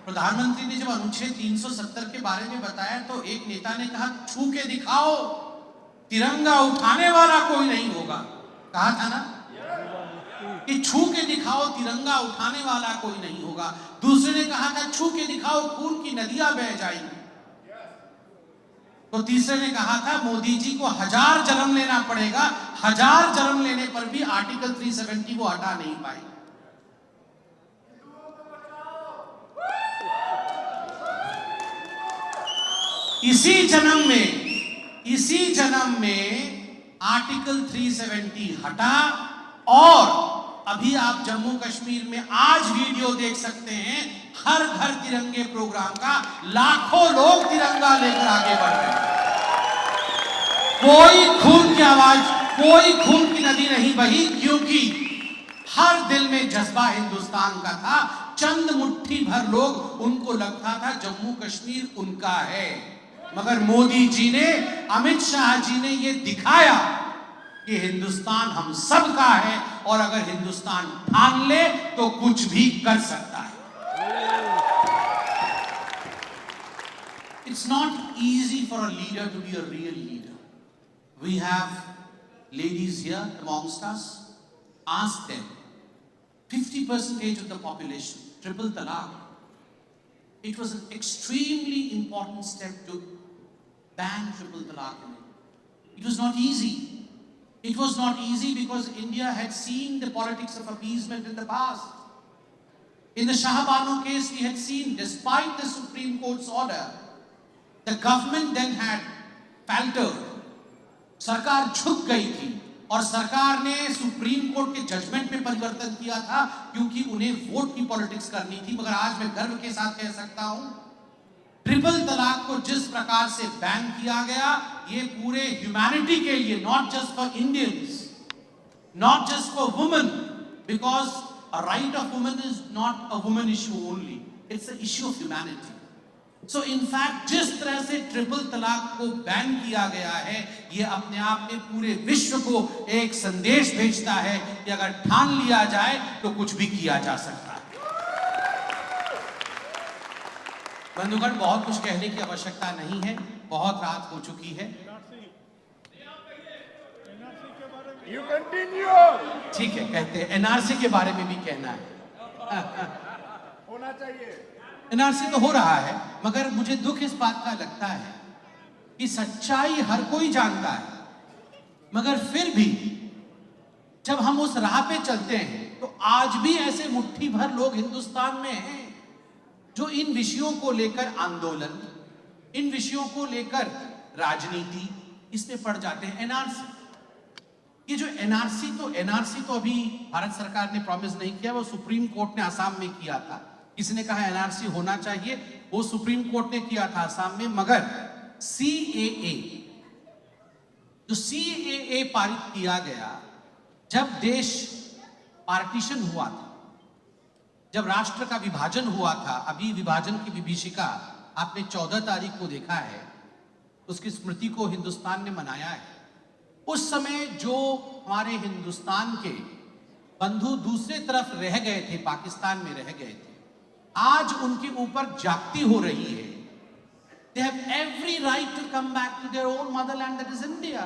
प्रधानमंत्री ने जब अनुच्छेद 370 के बारे में बताया तो एक नेता ने कहा छू के दिखाओ, तिरंगा उठाने वाला कोई नहीं होगा। कहा था ना कि छू के दिखाओ, तिरंगा उठाने वाला कोई नहीं होगा। दूसरे ने कहा था छू के दिखाओ, खून की नदियां बह जाएंगी। तो तीसरे ने कहा था मोदी जी को 1000 जन्म लेना पड़ेगा, 1000 जन्म लेने पर भी आर्टिकल 370 वो हटा नहीं पाए। इसी जन्म में आर्टिकल 370 हटा। और अभी आप जम्मू कश्मीर में आज वीडियो देख सकते हैं, हर घर तिरंगे प्रोग्राम का लाखों लोग तिरंगा लेकर आगे बढ़ रहे हैं। कोई खून की आवाज, कोई खून की नदी नहीं बही, क्योंकि हर दिल में जज्बा हिंदुस्तान का था। चंद मुट्ठी भर लोग, उनको लगता था जम्मू कश्मीर उनका है। मगर मोदी जी ने, अमित शाह जी ने ये दिखाया कि हिंदुस्तान हम सब का है, और अगर हिंदुस्तान ठान ले तो कुछ भी कर सकता है। It's not easy for a leader to be a real leader. We have ladies here amongst us. Ask them. 50% of the population, triple talaq. It was an extremely important step to ban triple talaq in it. It was not easy. It was not easy because India had seen the politics of appeasement in the past. In the Shah Banu case, we had seen, despite the Supreme Court's order, the government then had faltered. सरकार झुक गई थी और सरकार ने supreme court के judgement में परिवर्तन किया था, क्योंकि उन्हें वोट की पॉलिटिक्स करनी थी। मगर आज मैं गर्व के साथ कह सकता हूं, ट्रिपल तलाक को जिस प्रकार से बैन किया गया, ये पूरे ह्यूमैनिटी के लिए, not just for Indians, not just for women, because a right of women is not a woman issue only, it's an issue of humanity. So in fact, जिस तरह से ट्रिपल तलाक को बैन किया गया है, ये अपने आप में पूरे विश्व को एक संदेश भेजता है कि अगर ठान लिया जाए तो कुछ भी किया जा सकता है। बंधुगण, बहुत कुछ कहने की आवश्यकता नहीं है, बहुत रात हो चुकी है। You continue. ठीक है, कहते हैं एनआरसी के बारे में भी कहना है। होना चाहिए। एनआरसी तो हो रहा है, मगर मुझे दुख इस बात का लगता है कि सच्चाई हर कोई जानता है, मगर फिर भी जब हम उस राह पे चलते हैं तो आज भी ऐसे मुट्ठी भर लोग हिंदुस्तान में हैं जो इन विषयों को लेकर आंदोलन, इन विषयों को लेकर राजनीति, इसमें पड़ जाते हैं। एनआरसी, ये जो एनआरसी तो अभी भारत सरकार ने प्रॉमिस नहीं किया, वो सुप्रीम कोर्ट ने आसाम में किया था। किसी ने कहा एनआरसी होना चाहिए, वो सुप्रीम कोर्ट ने किया था आसाम में। मगर सीएए, जो सीएए पारित किया गया जब देश पार्टीशन हुआ था, जब राष्ट्र का विभाजन हुआ था, अभी विभाजन की विभीषिका आपने 14 तारीख को देखा है, उसकी स्मृति को हिंदुस्तान ने मनाया है। उस समय जो हमारे हिंदुस्तान के बंधु दूसरे तरफ रह गए थे, पाकिस्तान में रह गए थे, आज उनके ऊपर जागती हो रही है। They have every right to come back to their own motherland, that is India,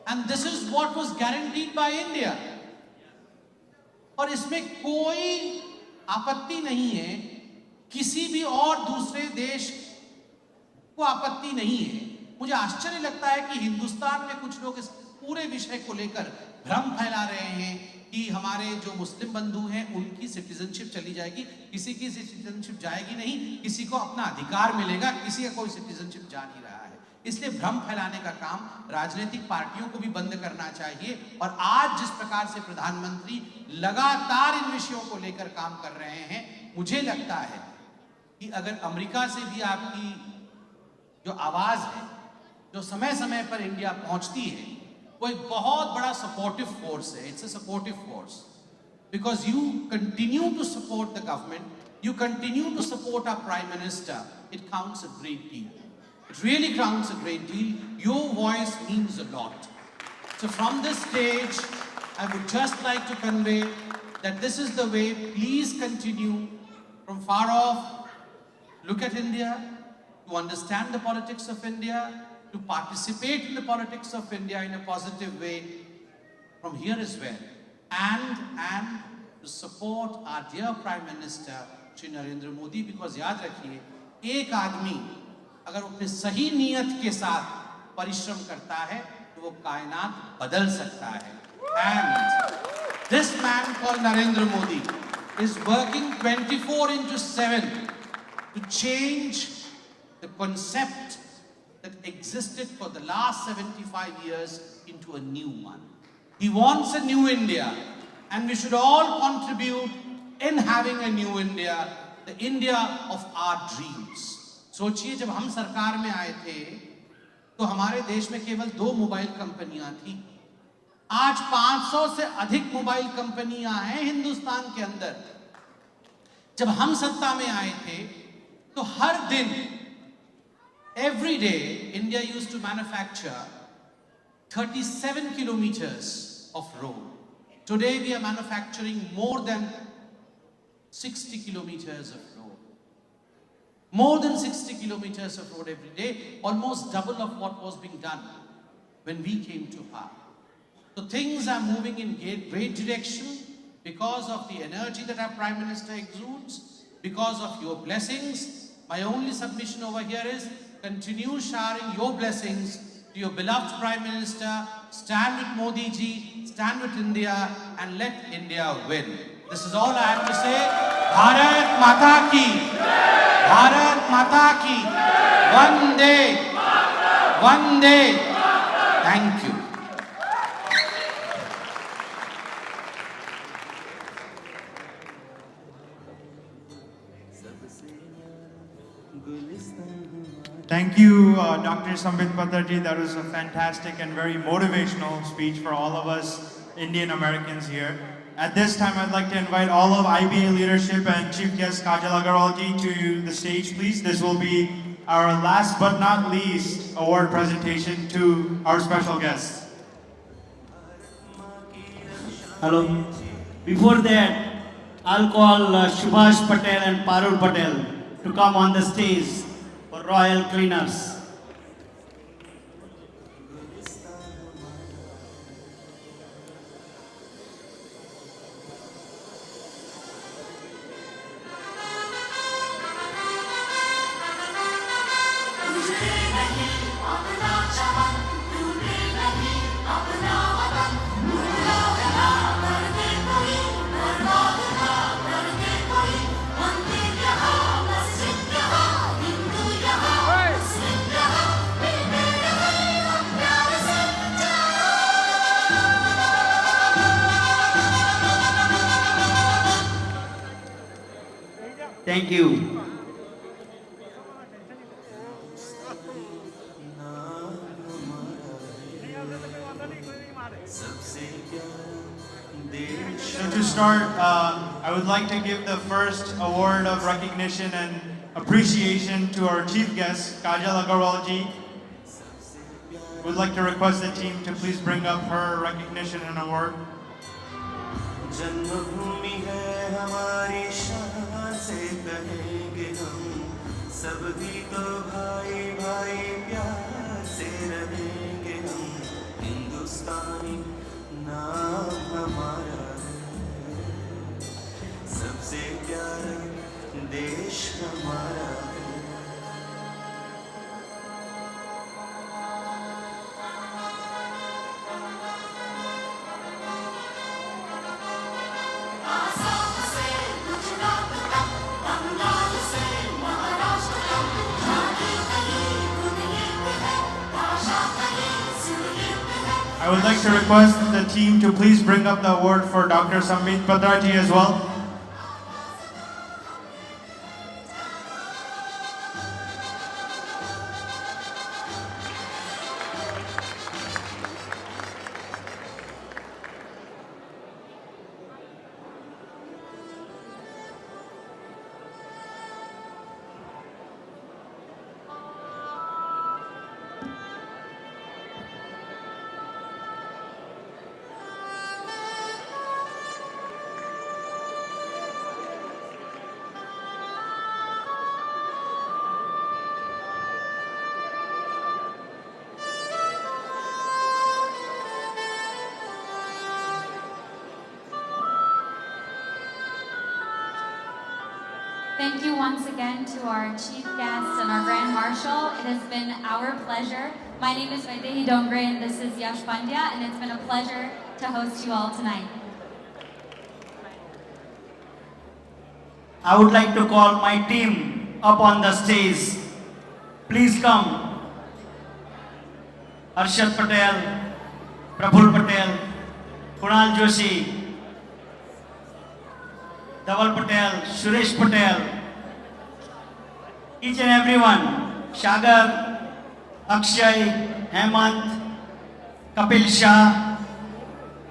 and this is what was guaranteed by India. और इसमें कोई आपत्ति नहीं है, किसी भी और दूसरे देश को आपत्ति नहीं है। मुझे आश्चर्य लगता है कि हिंदुस्तान में कुछ लोग इस पूरे विषय को लेकर भ्रम फैला रहे हैं कि हमारे जो मुस्लिम बंधु हैं उनकी सिटीजनशिप चली जाएगी। किसी की सिटीजनशिप जाएगी नहीं, किसी को अपना अधिकार मिलेगा, किसी का कोई सिटीजनशिप जा नहीं रहा है। इसलिए भ्रम फैलाने का काम राजनीतिक पार्टियों को भी बंद करना चाहिए। और आज जिस प्रकार से प्रधानमंत्री लगातार इन विषयों को लेकर काम कर रहे हैं, मुझे लगता है कि अगर अमेरिका से भी आपकी जो आवाज है, जो समय समय पर इंडिया पहुंचती है, वो एक बहुत बड़ा सपोर्टिव फोर्स है। It's a supportive force because you continue to support the government, you continue to support our prime minister. It counts a great deal, it really counts a great deal. Your voice means a lot. So from this stage I would just like to convey that this is the way. Please continue from far off, look at India, to understand the politics of India, to participate in the politics of India in a positive way from here as well, and to support our dear Prime Minister Shri Narendra Modi, because याद रखिए, एक आदमी अगर अपने सही नियत के साथ परिश्रम करता है तो वो कायनात बदल सकता है। And this man called Narendra Modi is working 24/7 to change the concept that existed for the last 75 years into a new one. He wants a new India, and we should all contribute in having a new India, the India of our dreams. सोचिए, जब हम सरकार में आए थे तो हमारे देश में केवल 2 मोबाइल कंपनियां थी। आज 500 से अधिक मोबाइल कंपनियां हैं हिंदुस्तान के अंदर। जब हम सत्ता में आए थे तो हर दिन, every day, India used to manufacture 37 kilometers of road. Today we are manufacturing more than 60 kilometers of road. More than 60 kilometers of road every day, almost double of what was being done when we came to power. So things are moving in great direction because of the energy that our Prime Minister exudes, because of your blessings. My only submission over here is continue showering your blessings to your beloved Prime Minister. Stand with Modi ji, stand with India, and let India win. This is all I have to say. Bharat Mata ki, Bharat Mata ki, Vande, Vande. Thank you. Thank you, Dr. Sambit Patarji. That was a fantastic and very motivational speech for all of us Indian Americans here. At this time, I'd like to invite all of IBA leadership and Chief Guest Kajal Agarwalji to the stage, please. This will be our last but not least award presentation to our special guests. Hello. Before that, I'll call Subhash Patel and Parul Patel to come on the stage for Royal Cleaners. Thank you. So to start, I would like to give the first award of recognition and appreciation to our chief guest, Kajal Agarwalji. Would like to request the team to please bring up her recognition and award. जन्मभूमि है हमारी शान से कहेंगे हम सब भी तो भाई भाई प्यार से रहेंगे हम हिंदुस्तानी नाम हमारा है सबसे प्यारा देश हमारा है I would like to request the team to please bring up the award for Dr. Sambit Patarji as well. Thank you once again to our chief guests and our grand marshal. It has been our pleasure. My name is Vaidehi Dongre and this is Yash Pandya, and it's been a pleasure to host you all tonight. I would like to call my team up on the stage. Please come. Arshad Patel, Prabhul Patel, Kunal Joshi, Dhaval Patel, Suresh Patel, each and everyone, Shagar, Akshay, Hemant, Kapil Shah,